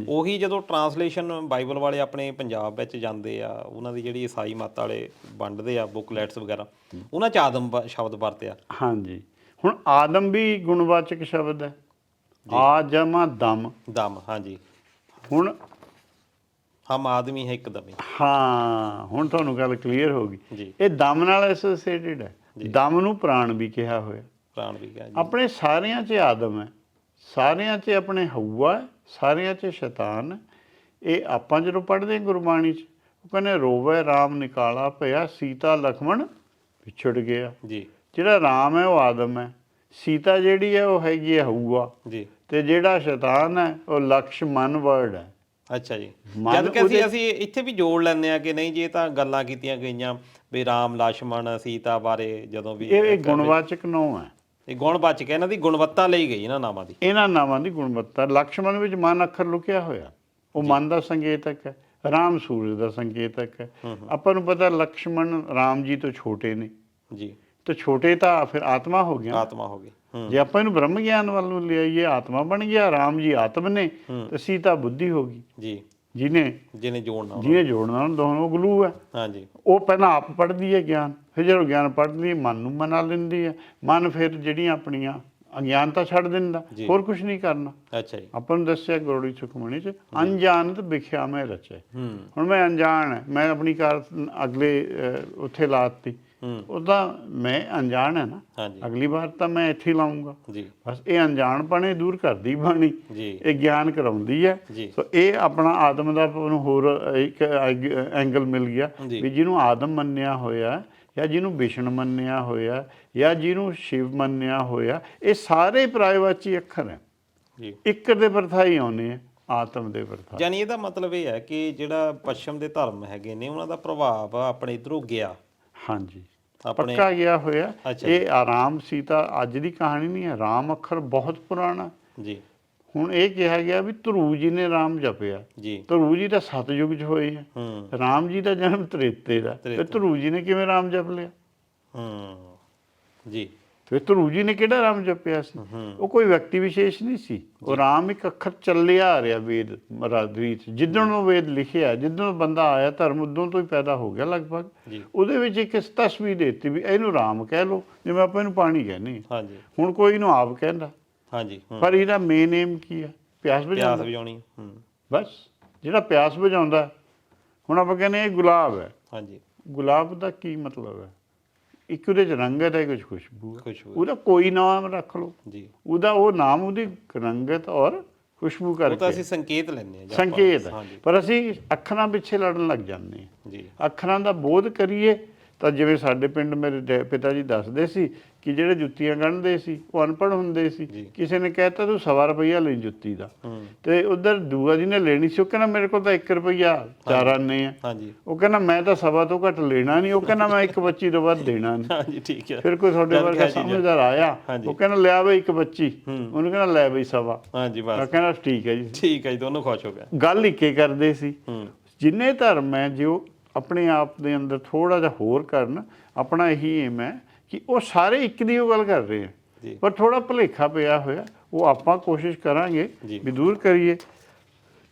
[SPEAKER 1] ਉਹੀ ਜਦੋਂ ਟਰਾਂਸਲੇਸ਼ਨ ਬਾਈਬਲ ਵਾਲੇ ਆਪਣੇ ਪੰਜਾਬ ਵਿੱਚ ਜਾਂਦੇ ਆ, ਉਹਨਾਂ ਦੀ ਜਿਹੜੀ ਈਸਾਈ ਮੱਤ ਵਾਲੇ ਵੰਡਦੇ ਆ ਬੁੱਕਲੈਟਸ ਵਗੈਰਾ, ਉਹਨਾਂ 'ਚ ਆਦਮ ਸ਼ਬਦ ਵਰਤਿਆ।
[SPEAKER 2] ਹਾਂਜੀ, ਹੁਣ ਆਦਮ ਵੀ ਗੁਣਵਾਚਕ ਸ਼ਬਦ ਹੈ। ਆਜਮਾ ਦਮ,
[SPEAKER 1] ਹਾਂਜੀ।
[SPEAKER 2] ਹੁਣ
[SPEAKER 1] ਹਮ ਆਦਮੀ ਹੈ ਇੱਕਦਮ ਹੀ।
[SPEAKER 2] ਹਾਂ, ਹੁਣ ਤੁਹਾਨੂੰ ਗੱਲ ਕਲੀਅਰ ਹੋ ਗਈ। ਇਹ ਦਮ ਨਾਲ ਐਸੋਸੀਏਟਿਡ ਹੈ। ਦਮ ਨੂੰ ਪ੍ਰਾਣ ਵੀ ਕਿਹਾ ਹੋਇਆ। ਆਪਣੇ ਸਾਰਿਆਂ 'ਚ ਆਦਮ ਹੈ, ਸਾਰਿਆਂ 'ਚ ਆਪਣੇ ਹਊਆ ਹੈ, ਸਾਰਿਆਂ 'ਚ ਸ਼ੈਤਾਨ ਹੈ। ਇਹ ਆਪਾਂ ਜਦੋਂ ਪੜ੍ਹਦੇ ਹਾਂ ਗੁਰਬਾਣੀ 'ਚ, ਉਹ ਕਹਿੰਦੇ ਰੋਵੇ ਰਾਮ ਨਿਕਾਲਾ ਪਿਆ, ਸੀਤਾ ਲਖਮਣ ਵਿਛੜ ਗਿਆ ਜੀ। ਜਿਹੜਾ ਰਾਮ ਹੈ ਉਹ ਆਦਮ ਹੈ, ਸੀਤਾ ਜਿਹੜੀ ਹੈ ਉਹ ਹੈਗੀ ਹੈ ਹਊਆ ਜੀ, ਤੇ ਜਿਹੜਾ ਸ਼ੈਤਾਨ ਹੈ ਉਹ ਲਕਸ਼ਮਣ ਵਰਡ ਹੈ।
[SPEAKER 1] ਅੱਛਾ ਜੀ, ਜਦ ਕਿ ਅਸੀਂ ਇੱਥੇ ਵੀ ਜੋੜ ਲੈਂਦੇ ਹਾਂ ਕਿ ਨਹੀਂ ਜੀ, ਇਹ ਤਾਂ ਗੱਲਾਂ ਕੀਤੀਆਂ ਗਈਆਂ ਵੀ ਰਾਮ ਲਕਸ਼ਮਣ ਸੀਤਾ ਬਾਰੇ, ਜਦੋਂ ਵੀ
[SPEAKER 2] ਇਹ ਗੁਣਵਾਚਕ ਨਾਮ ਹੈ।
[SPEAKER 1] ਇਹ ਗੁਣਵਾਚਕ, ਇਹਨਾਂ ਦੀ ਗੁਣਵੱਤਾ ਲਈ ਗਈ, ਇਹਨਾਂ ਨਾਮਾਂ ਦੀ,
[SPEAKER 2] ਗੁਣਵੱਤਾ। ਲਕਸ਼ਮਣ ਵਿੱਚ ਮਨ ਅੱਖਰ ਲੁਕਿਆ ਹੋਇਆ, ਉਹ ਮਨ ਦਾ ਸੰਕੇਤਕ ਹੈ। ਰਾਮ ਸੂਰਜ ਦਾ ਸੰਕੇਤਕ ਹੈ। ਆਪਾਂ ਨੂੰ ਪਤਾ ਲਕਸ਼ਮਣ ਰਾਮ ਜੀ ਤੋਂ ਛੋਟੇ ਨੇ
[SPEAKER 1] ਜੀ,
[SPEAKER 2] ਤੇ ਛੋਟੇ ਤਾਂ ਫਿਰ ਆਤਮਾ ਹੋ ਗਿਆ,
[SPEAKER 1] ਆਤਮਾ ਹੋ ਗਈ।
[SPEAKER 2] ਜੇ ਆਪਾਂ ਇਹਨੂੰ ਬ੍ਰਹਮ ਗਿਆਨ ਵੱਲ ਨੂੰ ਲਿਆਈਏ, ਆਤਮਾ ਬਣ ਗਿਆ, ਰਾਮ ਜੀ ਆਤਮ ਨੇ ਤੇ ਸੀਤਾ ਬੁੱਧੀ ਹੋ ਗਈ।
[SPEAKER 1] ਜੀ,
[SPEAKER 2] ਜਿਹਨੇ
[SPEAKER 1] ਜੋੜਨਾ
[SPEAKER 2] ਉਹਨਾਂ ਦੋਨੋਂ ਗਲੂ ਹੈ।
[SPEAKER 1] ਹਾਂਜੀ,
[SPEAKER 2] ਉਹ ਪਹਿਲਾਂ ਆਪ ਪੜ੍ਹਦੀ ਹੈ ਗਿਆਨ, ਫਿਰ ਜਦੋਂ ਗਿਆਨ ਪੜ੍ਹਦੀ ਮਨ ਨੂੰ ਮਨਾ ਲੈਂਦੀ ਹੈ, ਮਨ ਫਿਰ ਜਿਹੜੀਆਂ ਆਪਣੀਆਂ ਅਗਿਆਨਤਾ ਛੱਡ ਦਿੰਦਾ, ਹੋਰ ਕੁਝ ਨਹੀਂ ਕਰਨਾ।
[SPEAKER 1] ਅੱਛਾ ਜੀ,
[SPEAKER 2] ਆਪਾਂ ਨੂੰ ਦੱਸਿਆ ਗੋੜੀ ਸੁਖਮਣੀ ਚ ਅਣਜਾਣਤ ਵਿਖਿਆ ਮੈਂ ਰਚੇ। ਹੁਣ ਮੈਂ ਅਣਜਾਣ ਹੈ, ਮੈਂ ਆਪਣੀ ਕਾਰ ਅਗਲੇ ਉੱਥੇ ਲਾਤੀ, ਉਹਦਾ ਮੈਂ ਅਣਜਾਣ ਹੈ ਨਾ, ਅਗਲੀ ਵਾਰ ਤਾਂ ਮੈਂ ਇੱਥੇ ਲਾਉਂਗਾ। ਬਸ ਇਹ ਅਣਜਾਣਪਣੇ ਦੂਰ ਕਰਦੀ ਬਾਣੀ, ਇਹ ਗਿਆਨ ਕਰਾਉਂਦੀ ਹੈ। ਸੋ ਇਹ ਆਪਣਾ ਆਦਮ ਦਾ ਹੋਰ ਇੱਕ ਐਂਗਲ ਮਿਲ ਗਿਆ ਵੀ ਜਿਹਨੂੰ ਆਦਮ ਮੰਨਿਆ ਹੋਇਆ ਜਾਂ ਜਿਹਨੂੰ ਵਿਸ਼ਨ ਮੰਨਿਆ ਹੋਇਆ ਜਾਂ ਜਿਹਨੂੰ ਸ਼ਿਵ ਮੰਨਿਆ ਹੋਇਆ, ਇਹ ਸਾਰੇ ਪਰਾਇਵਾਚੀ ਅੱਖਰ ਹੈ, ਇੱਕ ਦੇ ਪਰਥਾਈ ਆਉਂਦੇ ਆ, ਆਤਮ ਦੇ ਪਰਥਾਈ।
[SPEAKER 1] ਯਾਨੀ ਇਹਦਾ ਮਤਲਬ ਇਹ ਹੈ ਕਿ ਜਿਹੜਾ ਪੱਛਮ ਦੇ ਧਰਮ ਹੈਗੇ ਨੇ ਉਹਨਾਂ ਦਾ ਪ੍ਰਭਾਵ ਆਪਣੇ ਇਧਰੋਂ ਗਿਆ।
[SPEAKER 2] ਹਾਂਜੀ, ਪੱਕਾ ਗਿਆ ਹੋਇਆ। ਇਹ ਆਰਾਮ ਸੀਤਾ ਅੱਜ ਦੀ ਕਹਾਣੀ ਨਹੀਂ ਹੈ, ਰਾਮ ਅੱਖਰ ਬਹੁਤ ਪੁਰਾਣਾ
[SPEAKER 1] ਜੀ।
[SPEAKER 2] ਹੁਣ ਇਹ ਕਿਹਾ ਗਿਆ ਵੀ ਧਰੂ ਜੀ ਨੇ ਰਾਮ ਜਪਿਆ, ਧਰੂ ਜੀ ਤਾਂ ਸਤਯੁਗ 'ਚ ਹੋਏ ਆ, ਰਾਮ ਜੀ ਦਾ ਜਨਮ ਤ੍ਰੇਤੇ ਦਾ, ਤੇ ਧਰੂ ਜੀ ਨੇ ਕਿਵੇਂ ਰਾਮ ਜਪ ਲਿਆ?
[SPEAKER 1] ਜੀ,
[SPEAKER 2] ਤੇ ਧਰੂ ਜੀ ਨੇ ਕਿਹੜਾ ਰਾਮ ਜਪਿਆ ਸੀ? ਉਹ ਕੋਈ ਵਿਅਕਤੀ ਵਿਸ਼ੇਸ਼ ਨਹੀਂ ਸੀ, ਉਹ ਰਾਮ ਇੱਕ ਅੱਖਰ ਚੱਲਿਆ ਆ ਰਿਹਾ ਵੇਦ ਰੀਤ। ਜਿੱਦਣ ਉਹ ਵੇਦ ਲਿਖਿਆ, ਜਿੱਦਣ ਬੰਦਾ ਆਇਆ ਧਰਮ, ਉਦੋਂ ਤੋਂ ਹੀ ਪੈਦਾ ਹੋ ਗਿਆ ਲਗਭਗ। ਉਹਦੇ ਵਿੱਚ ਇੱਕ ਤਸਵੀਰ ਦੇ ਦਿੱਤੀ ਵੀ ਇਹਨੂੰ ਰਾਮ ਕਹਿ ਲਓ, ਜਿਵੇਂ ਆਪਾਂ ਇਹਨੂੰ ਪਾਣੀ ਕਹਿੰਦੇ ਹਾਂ। ਹੁਣ ਕੋਈ ਇਹਨੂੰ ਆਪ ਕਹਿੰਦਾ, ਪਰ ਇਹਦਾ ਮੇਨ ਏਮ ਕੀ ਹੈ? ਪਿਆਸ
[SPEAKER 1] ਬੁਝਾਉਣੀ।
[SPEAKER 2] ਬਸ ਜਿਹੜਾ ਪਿਆਸ ਬੁਝਾਉਂਦਾ, ਹੁਣ ਆਪਾਂ ਕਹਿੰਦੇ ਇਹ ਗੁਲਾਬ ਹੈ, ਗੁਲਾਬ ਦਾ ਕੀ ਮਤਲਬ ਹੈ? ਇੱਕ ਉਹਦੇ 'ਚ ਰੰਗਤ ਹੈ, ਕੁਝ ਖੁਸ਼ਬੂ ਹੈ, ਉਹਦਾ ਕੋਈ ਨਾਮ ਰੱਖ ਲਓ, ਉਹਦਾ ਉਹ ਨਾਮ ਉਹਦੀ ਰੰਗਤ ਔਰ ਖੁਸ਼ਬੂ ਕਰਕੇ,
[SPEAKER 1] ਤਾਂ ਅਸੀਂ ਸੰਕੇਤ ਲੈਂਦੇ ਹਾਂ,
[SPEAKER 2] ਸੰਕੇਤ। ਪਰ ਅਸੀਂ ਅੱਖਰਾਂ ਪਿੱਛੇ ਲੜਨ ਲੱਗ ਜਾਂਦੇ ਹਾਂ। ਅੱਖਰਾਂ ਦਾ ਬੋਧ ਕਰੀਏ ਤਾਂ ਜਿਵੇਂ ਸਾਡੇ ਪਿੰਡ ਮੇਰੇ ਪਿਤਾ ਜੀ ਦੱਸਦੇ ਸੀ ਕਿ ਜਿਹੜੇ ਜੁੱਤੀਆਂ ਗੰਢਦੇ ਸੀ ਉਹ ਅਨਪੜ੍ਹ ਹੁੰਦੇ ਸੀ। ਕਿਸੇ ਨੇ ਕਹਿਤਾ ਤੂੰ 1.25 ਰੁਪਈਆ ਲਈ ਜੁੱਤੀ ਦਾ, ਤੇ ਉਧਰ ਦੂਆ ਜੀ ਨੇ ਲੈਣੀ ਸੀ, ਉਹ ਕਹਿੰਦਾ ਮੇਰੇ ਕੋਲ ਤਾਂ 1 ਰੁਪਈਆ 4 ਆਨੇ ਆ। ਉਹ ਕਹਿੰਦਾ ਮੈਂ ਤਾਂ 1.25 ਤੋਂ ਘੱਟ ਲੈਣਾ ਨਹੀਂ, ਉਹ ਕਹਿੰਦਾ ਮੈਂ 1.25 ਤੋਂ ਵੱਧ ਦੇਣਾ ਨਹੀਂ। ਫਿਰ ਕੋਈ ਤੁਹਾਡੇ ਵਰਗਾ ਸਮਝਦਾਰ ਆਇਆ, ਉਹ ਕਹਿੰਦਾ ਲਿਆ ਬਈ 1.25, ਉਹਨੂੰ ਕਹਿੰਦਾ ਲੈ ਬਈ 1.25। ਕਹਿੰਦਾ ਠੀਕ ਹੈ ਜੀ,
[SPEAKER 1] ਠੀਕ ਹੈ ਜੀ, ਦੋਨੋਂ ਖੁਸ਼ ਹੋ ਗਏ।
[SPEAKER 2] ਗੱਲ ਇੱਕੇ ਕਰਦੇ ਸੀ। ਜਿੰਨੇ ਧਰਮ ਹੈ ਜੋ ਆਪਣੇ ਆਪ ਦੇ ਅੰਦਰ ਥੋੜਾ ਜਿਹਾ ਹੋਰ ਕਰਨ, ਆਪਣਾ ਇਹੀ ਏਮ ਹੈ ਕਿ ਉਹ ਸਾਰੇ ਇੱਕ ਦੀ ਉਹ ਗੱਲ ਕਰ ਰਹੇ ਆ, ਪਰ ਥੋੜਾ ਭੁਲੇਖਾ ਪਿਆ ਹੋਇਆ, ਉਹ ਆਪਾਂ ਕੋਸ਼ਿਸ਼ ਕਰਾਂਗੇ ਵੀ ਦੂਰ ਕਰੀਏ।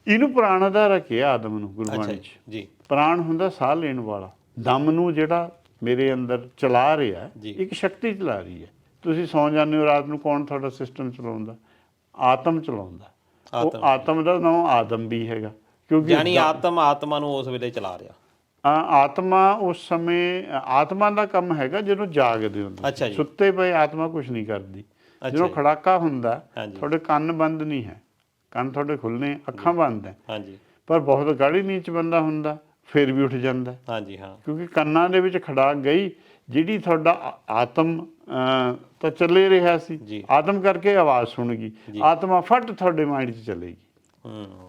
[SPEAKER 2] ਇਹਨੂੰ ਪ੍ਰਾਣ ਦਾ ਰੱਖਿਆ ਆਦਮ ਨੂੰ ਗੁਰਬਾਣੀ 'ਚ। ਪ੍ਰਾਣ ਹੁੰਦਾ ਸਾਹ ਲੈਣ ਵਾਲਾ, ਦਮ ਨੂੰ ਜਿਹੜਾ ਮੇਰੇ ਅੰਦਰ ਚਲਾ ਰਿਹਾ, ਇੱਕ ਸ਼ਕਤੀ ਚਲਾ ਰਹੀ ਹੈ। ਤੁਸੀਂ ਸੌਂ ਜਾਂਦੇ ਹੋ ਰਾਤ ਨੂੰ, ਕੌਣ ਤੁਹਾਡਾ ਸਿਸਟਮ ਚਲਾਉਂਦਾ? ਆਤਮ ਚਲਾਉਂਦਾ। ਉਹ ਆਤਮ ਦਾ ਨਾਮ ਆਦਮ ਵੀ ਹੈਗਾ, ਕਿਉਂਕਿ
[SPEAKER 1] ਯਾਨੀ ਆਤਮਾ ਨੂੰ ਉਸ ਵੇਲੇ ਚਲਾ ਰਿਹਾ।
[SPEAKER 2] ਆਤਮਾ ਉਸ ਸਮੇਂ, ਆਤਮਾ ਦਾ ਕੰਮ ਹੈਗਾ ਜਦੋਂ ਜਾਗਦੇ ਹੁੰਦੇ। ਸੁੱਤੇ ਪਏ ਆਤਮਾ ਕੁਝ ਨਹੀਂ ਕਰਦੀ। ਜਦੋਂ ਖੜਾਕਾ ਹੁੰਦਾ, ਤੁਹਾਡੇ ਕੰਨ ਬੰਦ ਨਹੀਂ ਹੈ, ਕੰਨ ਤੁਹਾਡੇ ਖੁੱਲ੍ਹਣੇ, ਅੱਖਾਂ ਬੰਦ ਹੈ, ਪਰ ਬਹੁਤ ਗਾੜੀ ਨੀਂਦ 'ਚ ਬੰਦਾ ਹੁੰਦਾ ਫਿਰ ਵੀ ਉੱਠ ਜਾਂਦਾ, ਕਿਉਂਕਿ ਕੰਨਾਂ ਦੇ ਵਿੱਚ ਖੜਾਕ ਗਈ। ਜਿਹੜੀ ਤੁਹਾਡਾ ਆਤਮ ਤਾਂ ਚੱਲੇ ਰਿਹਾ ਸੀ, ਆਤਮ ਕਰਕੇ ਆਵਾਜ਼ ਸੁਣ ਗਈ, ਆਤਮਾ ਫਟ ਤੁਹਾਡੇ ਮਾਈਂਡ 'ਚ ਚਲੇਗੀ।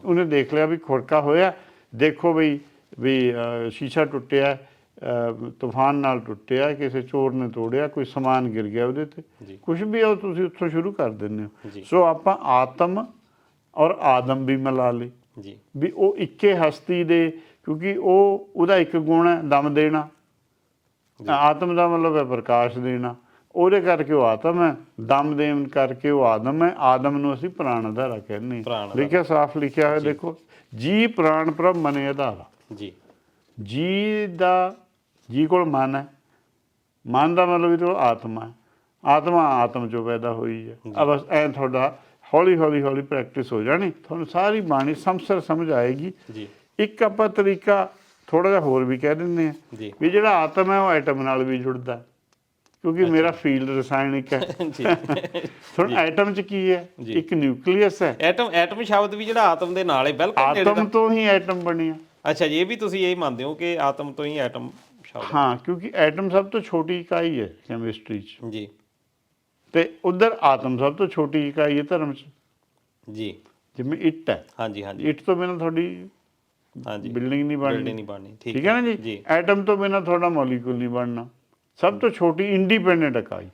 [SPEAKER 2] ਉਹਨੇ ਦੇਖ ਲਿਆ ਵੀ ਖੜਕਾ ਹੋਇਆ, ਦੇਖੋ ਵੀ ਸ਼ੀਸ਼ਾ ਟੁੱਟਿਆ, ਤੂਫਾਨ ਨਾਲ ਟੁੱਟਿਆ, ਕਿਸੇ ਚੋਰ ਨੇ ਤੋੜਿਆ, ਕੋਈ ਸਮਾਨ ਗਿਰ ਗਿਆ ਉਹਦੇ ਤੇ, ਕੁਛ ਵੀ ਆ, ਤੁਸੀਂ ਉੱਥੋਂ ਸ਼ੁਰੂ ਕਰ ਦਿੰਦੇ ਹੋ। ਸੋ ਆਪਾਂ ਆਤਮ ਔਰ ਆਦਮ ਵੀ ਮਿਲਾ ਲਈ ਵੀ ਉਹ ਇੱਕੇ ਹਸਤੀ ਦੇ, ਕਿਉਂਕਿ ਉਹਦਾ ਇੱਕ ਗੁਣ ਹੈ ਦਮ ਦੇਣਾ। ਆਤਮ ਦਾ ਮਤਲਬ ਹੈ ਪ੍ਰਕਾਸ਼ ਦੇਣਾ, ਉਹਦੇ ਕਰਕੇ ਉਹ ਆਤਮ ਹੈ, ਦਮ ਦੇਣ ਕਰਕੇ ਉਹ ਆਦਮ ਹੈ। ਆਦਮ ਨੂੰ ਅਸੀਂ ਪ੍ਰਾਣ ਅਧਾਰਾ ਕਹਿੰਦੇ ਹਾਂ। ਲਿਖਿਆ ਸਾਫ਼ ਲਿਖਿਆ ਹੋਇਆ ਦੇਖੋ, ਜੀ ਪ੍ਰਾਣ ਪ੍ਰਭ ਮਨੇ ਆਧਾਰਾ। ਜੀ ਕੋਲ ਮਨ ਹੈ, ਮਨ ਦਾ ਮਤਲਬ ਇਹਦਾ ਆਤਮਾ ਹੈ, ਆਤਮਾ ਆਤਮ 'ਚੋਂ ਪੈਦਾ ਹੋਈ ਹੈ। ਬਸ ਐਂ ਤੁਹਾਡਾ ਹੌਲੀ ਹੌਲੀ ਹੌਲੀ ਪ੍ਰੈਕਟਿਸ ਹੋ ਜਾਣੀ, ਤੁਹਾਨੂੰ ਸਾਰੀ ਬਾਣੀ ਸਮਝ ਆਏਗੀ। ਇੱਕ ਆਪਾਂ ਤਰੀਕਾ ਥੋੜਾ ਜਿਹਾ ਹੋਰ ਵੀ ਕਹਿ ਦਿੰਦੇ ਹਾਂ ਵੀ ਜਿਹੜਾ ਆਤਮ ਹੈ ਉਹ ਐਟਮ ਨਾਲ ਵੀ ਜੁੜਦਾ, ਕਿਉਂਕਿ ਮੇਰਾ ਫੀਲਡ ਰਸਾਇਣਿਕ ਹੈ। ਹੁਣ ਐਟਮ 'ਚ ਕੀ ਹੈ? ਇੱਕ ਨਿਊਕਲੀਅਸ ਹੈ।
[SPEAKER 1] ਐਟਮ ਸ਼ਬਦ ਵੀ ਜਿਹੜਾ ਆਤਮ ਦੇ ਨਾਲ ਹੈ, ਬਿਲਕੁਲ
[SPEAKER 2] ਆਤਮ ਤੋਂ ਹੀ ਐਟਮ ਬਣਿਆ।
[SPEAKER 1] ਅੱਛਾ ਜੀ, ਇਹ ਵੀ ਤੁਸੀਂ ਇਹ ਮੰਨਦੇ ਹੋ ਕਿ ਆਤਮ ਤੋਂ ਹੀ ਐਟਮ ਸ਼ਬਦ?
[SPEAKER 2] ਹਾਂ, ਕਿਉਂਕਿ ਐਟਮ ਸਭ ਤੋਂ ਛੋਟੀ ਇਕਾਈ ਹੈ ਕੈਮਿਸਟਰੀ 'ਚ ਤੇ ਉਧਰ ਆਤਮ ਸਭ ਤੋਂ ਛੋਟੀ ਇਕਾਈ ਹੈ ਧਰਮ 'ਚ। ਜਿਵੇਂ ਇੱਟ ਹੈ, ਇੱਟ ਤੋਂ ਬਿਨਾਂ ਤੁਹਾਡੀ ਬਿਲਡਿੰਗ ਨਹੀਂ ਬਣਨੀ, ਠੀਕ ਹੈ ਨਾ ਜੀ। ਐਟਮ ਤੋਂ ਬਿਨਾਂ ਤੁਹਾਡਾ ਮੋਲੀਕੂਲ ਨਹੀਂ ਬਣਨਾ। ਸਭ ਤੋਂ ਛੋਟੀ ਇੰਡੀਪੈਂਡੈਂਟ ਇਕਾਈ,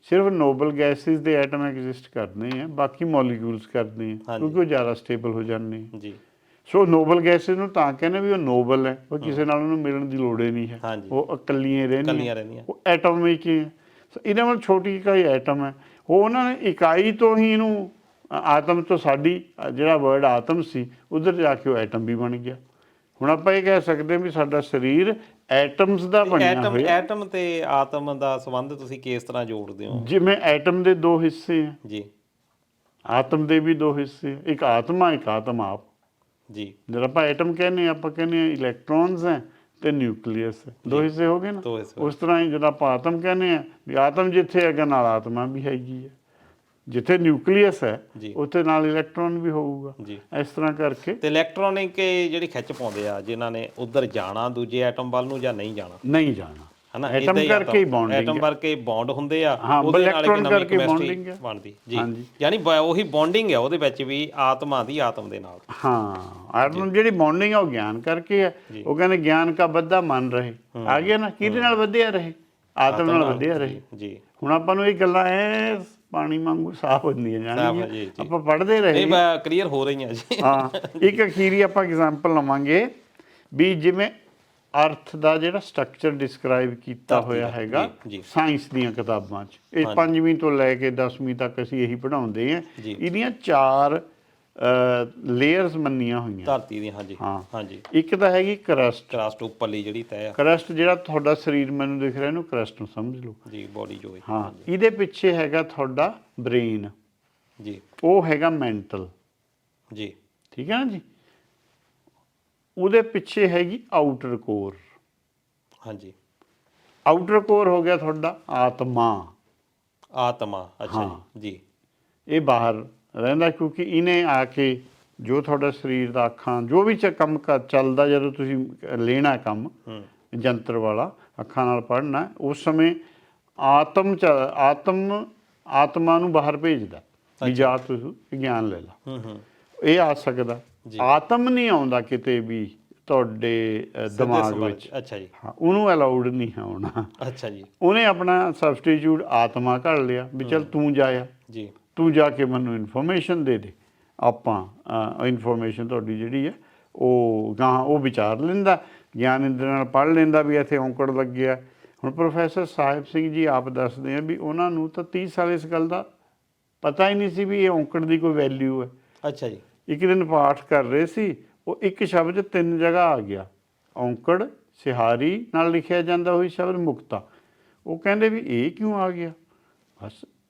[SPEAKER 2] ਸਿਰਫ ਨੋਬਲ ਗੈਸਿਸ ਦੇ ਐਟਮ ਐਗਜ਼ਿਸਟ ਕਰਦੇ ਆ, ਬਾਕੀ ਮੋਲੀਕੂਲਸ ਕਰਦੇ ਆ, ਕਿਉਂਕਿ ਉਹ ਜ਼ਿਆਦਾ ਸਟੇਬਲ ਹੋ ਜਾਂਦੇ ਆ। ਸੋ ਨੋਬਲ ਗੈਸਿਸ ਨੂੰ ਤਾਂ ਕਹਿੰਦੇ ਵੀ ਉਹ ਨੋਬਲ ਹੈ, ਉਹ ਕਿਸੇ ਨਾਲ ਉਹਨੂੰ ਮਿਲਣ ਦੀ ਲੋੜ ਹੀ ਨਹੀਂ ਹੈ,
[SPEAKER 1] ਹਾਂਜੀ
[SPEAKER 2] ਉਹ ਇਕੱਲੀਆਂ ਹੀ
[SPEAKER 1] ਕੱਲੀਆਂ
[SPEAKER 2] ਰਹਿੰਦੀਆਂ,
[SPEAKER 1] ਰਹਿੰਦੀਆਂ
[SPEAKER 2] ਉਹ ਐਟੋਮਿਕ ਹੀ ਹੈ। ਸੋ ਇਹਨਾਂ ਨਾਲ ਛੋਟੀ ਇਕਾਈ ਐਟਮ ਹੈ। ਉਹ ਉਹਨਾਂ ਨੇ ਇਕਾਈ ਤੋਂ ਹੀ ਇਹਨੂੰ ਆਤਮ ਤੋਂ ਸਾਡੀ ਜਿਹੜਾ ਵਰਡ ਆਤਮ ਸੀ ਉਧਰ ਜਾ ਕੇ ਉਹ ਐਟਮ ਵੀ ਬਣ ਗਿਆ। ਹੁਣ ਆਪਾਂ ਇਹ ਕਹਿ ਸਕਦੇ ਹਾਂ ਵੀ ਸਾਡਾ ਸਰੀਰ ਐਟਮਸ ਦਾ ਬਣਿਆ ਹੋਇਆ।
[SPEAKER 1] ਐਟਮ ਤੇ ਆਤਮ ਦਾ ਸੰਬੰਧ ਤੁਸੀਂ ਕਿਸ ਤਰ੍ਹਾਂ ਜੋੜਦੇ ਹੋ?
[SPEAKER 2] ਜਿਵੇਂ ਐਟਮ ਦੇ ਦੋ ਹਿੱਸੇ ਆ,
[SPEAKER 1] ਜੀ
[SPEAKER 2] ਆਤਮ ਦੇ ਵੀ ਦੋ ਹਿੱਸੇ ਆ, ਇੱਕ ਆਤਮਾ ਇੱਕ ਆਤਮ ਆਪ।
[SPEAKER 1] ਜੀ
[SPEAKER 2] ਜਦ ਆਪਾਂ ਐਟਮ ਕਹਿੰਦੇ ਆਪਾਂ ਕਹਿੰਦੇ ਆ ਇਲੈਕਟ੍ਰੋਨਸ ਹੈ ਤੇ ਨਿਊਕਲੀਅਸ ਹੈ, ਦੋ ਹਿੱਸੇ ਹੋ ਗਏ ਨਾ।
[SPEAKER 1] ਦੋ ਹਿੱਸੇ
[SPEAKER 2] ਉਸ ਤਰ੍ਹਾਂ ਹੀ ਜਦੋਂ ਆਪਾਂ ਆਤਮ ਕਹਿੰਦੇ ਆ ਵੀ ਆਤਮ ਜਿੱਥੇ ਹੈਗਾ ਨਾਲ ਆਤਮਾ ਵੀ ਹੈਗੀ ਹੈ, ਜਿੱਥੇ ਨਿਊਕਲੀਅਸ ਹੈ
[SPEAKER 1] ਜੀ
[SPEAKER 2] ਉੱਥੇ ਨਾਲ ਇਲੈਕਟ੍ਰੋਨ ਵੀ ਹੋਊਗਾ।
[SPEAKER 1] ਜੀ
[SPEAKER 2] ਇਸ ਤਰ੍ਹਾਂ ਕਰਕੇ
[SPEAKER 1] ਤੇ ਇਲੈਕਟ੍ਰੋਨਿਕ ਜਿਹੜੀ ਖਿੱਚ ਪਾਉਂਦੇ ਆ ਜਿਨ੍ਹਾਂ ਨੇ ਉਧਰ ਜਾਣਾ ਦੂਜੇ ਐਟਮ ਵੱਲ ਨੂੰ ਜਾਂ ਨਹੀਂ ਜਾਣਾ,
[SPEAKER 2] ਨਹੀਂ ਜਾਣਾ,
[SPEAKER 1] ਹਨਾ
[SPEAKER 2] ਐਟਮ ਕਰਕੇ ਹੀ ਬੌਂਡਿੰਗ,
[SPEAKER 1] ਐਟਮ ਕਰਕੇ ਬੌਂਡ ਹੁੰਦੇ ਆ,
[SPEAKER 2] ਹਾਂ,
[SPEAKER 1] ਉਹਦੇ ਨਾਲ
[SPEAKER 2] ਇਲੈਕਟ੍ਰੋਨ
[SPEAKER 1] ਇੱਕ ਨਵੀਂ
[SPEAKER 2] ਕਰਕੇ
[SPEAKER 1] ਕੈਮਿਸਟਰੀ
[SPEAKER 2] bonding ਹੈ।
[SPEAKER 1] ਬਣਦੀ ਜੀ।
[SPEAKER 2] ਹਾਂਜੀ।
[SPEAKER 1] ਯਾਨੀ ਉਹੀ ਬੌਂਡਿੰਗ ਹੈ ਉਹਦੇ ਵਿੱਚ ਵੀ ਆਤਮਾ ਦੀ ਆਤਮ ਦੇ ਨਾਲ।
[SPEAKER 2] ਹਾਂ, ਆਤਮ ਜਿਹੜੀ ਬੌਂਡਿੰਗ ਹੈ ਉਹ ਗਿਆਨ ਕਰਕੇ ਹੈ। ਉਹ ਕਹਿੰਦੇ ਗਿਆਨ ਕਾ ਬੱਧਾ ਮਨ ਰਹੇ, ਆ ਗਿਆ ਨਾ, ਕਿਹਦੇ ਨਾਲ ਵਧਿਆ ਰਹੇ? ਆਤਮ ਨਾਲ ਵਧਿਆ ਰਹੇ।
[SPEAKER 1] ਜੀ
[SPEAKER 2] ਹੁਣ ਆਪਾਂ ਨੂੰ ਇਹ ਗੱਲਾਂ ਐ ਪਾਣੀ ਵਾਂਗੂ ਸਾਫ਼ ਹੁੰਦੀਆਂ ਜਾਣਗੀਆਂ,
[SPEAKER 1] ਜੀ, ਜੀ।
[SPEAKER 2] ਆਪਾਂ ਪੜ੍ਹਦੇ ਰਹੇ।
[SPEAKER 1] ਇਹ ਕਲੀਅਰ ਹੋ ਰਹੀਆਂ ਜੀ।
[SPEAKER 2] ਹਾਂ, ਇੱਕ ਅਖੀਰੀ ਆਪਾਂ ਐਗਜ਼ਾਮਪਲ ਲਵਾਂਗੇ ਵੀ ਜਿਵੇਂ ਅਰਥ ਦਾ ਜਿਹੜਾ ਸਟਰਕਚਰ ਡਿਸਕ੍ਰਾਈਬ ਕੀਤਾ ਹੋਇਆ ਹੈਗਾ ਸਾਇੰਸ ਦੀਆਂ ਕਿਤਾਬਾਂ 'ਚ, ਇਹ 5ਵੀਂ ਤੋਂ ਲੈ ਕੇ 10ਵੀਂ ਤੱਕ ਅਸੀਂ ਇਹੀ ਪੜ੍ਹਾਉਂਦੇ ਹਾਂ। ਇਹਦੀਆਂ 4 ਲੇਅਰਸ ਮੰਨੀਆਂ ਹੋਈਆਂ
[SPEAKER 1] ਧਰਤੀ ਦੀਆਂ। ਹਾਂਜੀ
[SPEAKER 2] ਹਾਂ
[SPEAKER 1] ਹਾਂਜੀ।
[SPEAKER 2] ਇੱਕ ਤਾਂ ਹੈਗੀ
[SPEAKER 1] ਕਰਸਟ ਉੱਪਰਲੀ ਜਿਹੜੀ ਤੈਅ ਆ।
[SPEAKER 2] ਕਰਸਟ ਜਿਹੜਾ ਤੁਹਾਡਾ ਸਰੀਰ ਮੈਨੂੰ ਦਿਖ ਰਿਹਾ ਇਹਨੂੰ ਕਰਸਟ ਨੂੰ ਸਮਝ ਲਓ
[SPEAKER 1] ਜੀ, ਬੋਡੀ ਜੋ ਹੈ।
[SPEAKER 2] ਹਾਂ, ਇਹਦੇ ਪਿੱਛੇ ਹੈਗਾ ਤੁਹਾਡਾ ਬ੍ਰੇਨ
[SPEAKER 1] ਜੀ,
[SPEAKER 2] ਉਹ ਹੈਗਾ ਮੈਂਟਲ
[SPEAKER 1] ਜੀ,
[SPEAKER 2] ਠੀਕ ਹੈ ਨਾ ਜੀ। ਉਹਦੇ ਪਿੱਛੇ ਹੈਗੀ ਆਊਟਰ ਕੋਰ।
[SPEAKER 1] ਹਾਂਜੀ,
[SPEAKER 2] ਆਊਟਰ ਕੋਰ ਹੋ ਗਿਆ ਤੁਹਾਡਾ ਆਤਮਾ।
[SPEAKER 1] ਆਤਮਾ, ਅੱਛਾ ਜੀ। ਜੀ,
[SPEAKER 2] ਇਹ ਬਾਹਰ ਰਹਿੰਦਾ ਕਿਉਂਕਿ ਇਹਨੇ ਆ ਕੇ ਜੋ ਤੁਹਾਡਾ ਸਰੀਰ ਦਾ ਅੱਖਾਂ ਜੋ ਵੀ ਕੰਮ ਚੱਲਦਾ, ਜਦੋਂ ਤੁਸੀਂ ਲੈਣਾ ਕੰਮ ਜੰਤਰ ਵਾਲਾ ਅੱਖਾਂ ਨਾਲ ਪੜ੍ਹਨਾ, ਉਸ ਸਮੇਂ ਆਤਮਾ ਨੂੰ ਬਾਹਰ ਭੇਜਦਾ ਵੀ ਜਾ ਤੁਸੀਂ ਗਿਆਨ ਲੈ ਲਾ। ਇਹ ਆ ਸਕਦਾ। ਆਤਮ ਨਹੀਂ ਆਉਂਦਾ ਕਿਤੇ ਵੀ ਤੁਹਾਡੇ ਦਿਮਾਗ ਵਿੱਚ।
[SPEAKER 1] ਅੱਛਾ ਜੀ।
[SPEAKER 2] ਹਾਂ, ਉਹਨੂੰ ਅਲਾਉਡ ਨਹੀਂ ਹੈ ਆਉਣਾ।
[SPEAKER 1] ਅੱਛਾ ਜੀ।
[SPEAKER 2] ਉਹਨੇ ਆਪਣਾ ਸਬਸਟੀਟਿਊਟ ਆਤਮਾ ਘੜ ਲਿਆ ਵੀ ਚੱਲ ਤੂੰ ਜਾਇਆ
[SPEAKER 1] ਜੀ,
[SPEAKER 2] ਤੂੰ ਜਾ ਕੇ ਮੈਨੂੰ ਇਨਫੋਰਮੇਸ਼ਨ ਦੇ ਦੇ। ਆਪਾਂ ਇਨਫੋਰਮੇਸ਼ਨ ਤੁਹਾਡੀ ਜਿਹੜੀ ਹੈ ਉਹ ਗਾਂ ਉਹ ਵਿਚਾਰ ਲੈਂਦਾ, ਗਿਆਨ ਇੰਦਰ ਨਾਲ ਪੜ੍ਹ ਲੈਂਦਾ ਵੀ ਇੱਥੇ ਔਂਕੜ ਲੱਗਿਆ। ਹੁਣ ਪ੍ਰੋਫੈਸਰ ਸਾਹਿਬ ਸਿੰਘ ਜੀ ਆਪ ਦੱਸਦੇ ਆ ਵੀ ਉਹਨਾਂ ਨੂੰ ਤਾਂ 30 ਸਾਲ ਇਸ ਗੱਲ ਦਾ ਪਤਾ ਹੀ ਨਹੀਂ ਸੀ ਵੀ ਇਹ ਔਂਕੜ ਦੀ ਕੋਈ ਵੈਲਿਊ ਹੈ।
[SPEAKER 1] ਅੱਛਾ ਜੀ।
[SPEAKER 2] ਇੱਕ ਦਿਨ ਪਾਠ ਕਰ ਰਹੇ ਸੀ, ਉਹ ਇੱਕ ਸ਼ਬਦ 3 ਜਗ੍ਹਾ ਆ ਗਿਆ, ਔਂਕੜ ਸਿਹਾਰੀ ਨਾਲ ਲਿਖਿਆ ਜਾਂਦਾ ਹੋਈ ਸ਼ਬਦ ਮੁਕਤਾ। ਉਹ ਕਹਿੰਦੇ ਵੀ ਇਹ ਕਿਉਂ ਆ ਗਿਆ? ਬਸ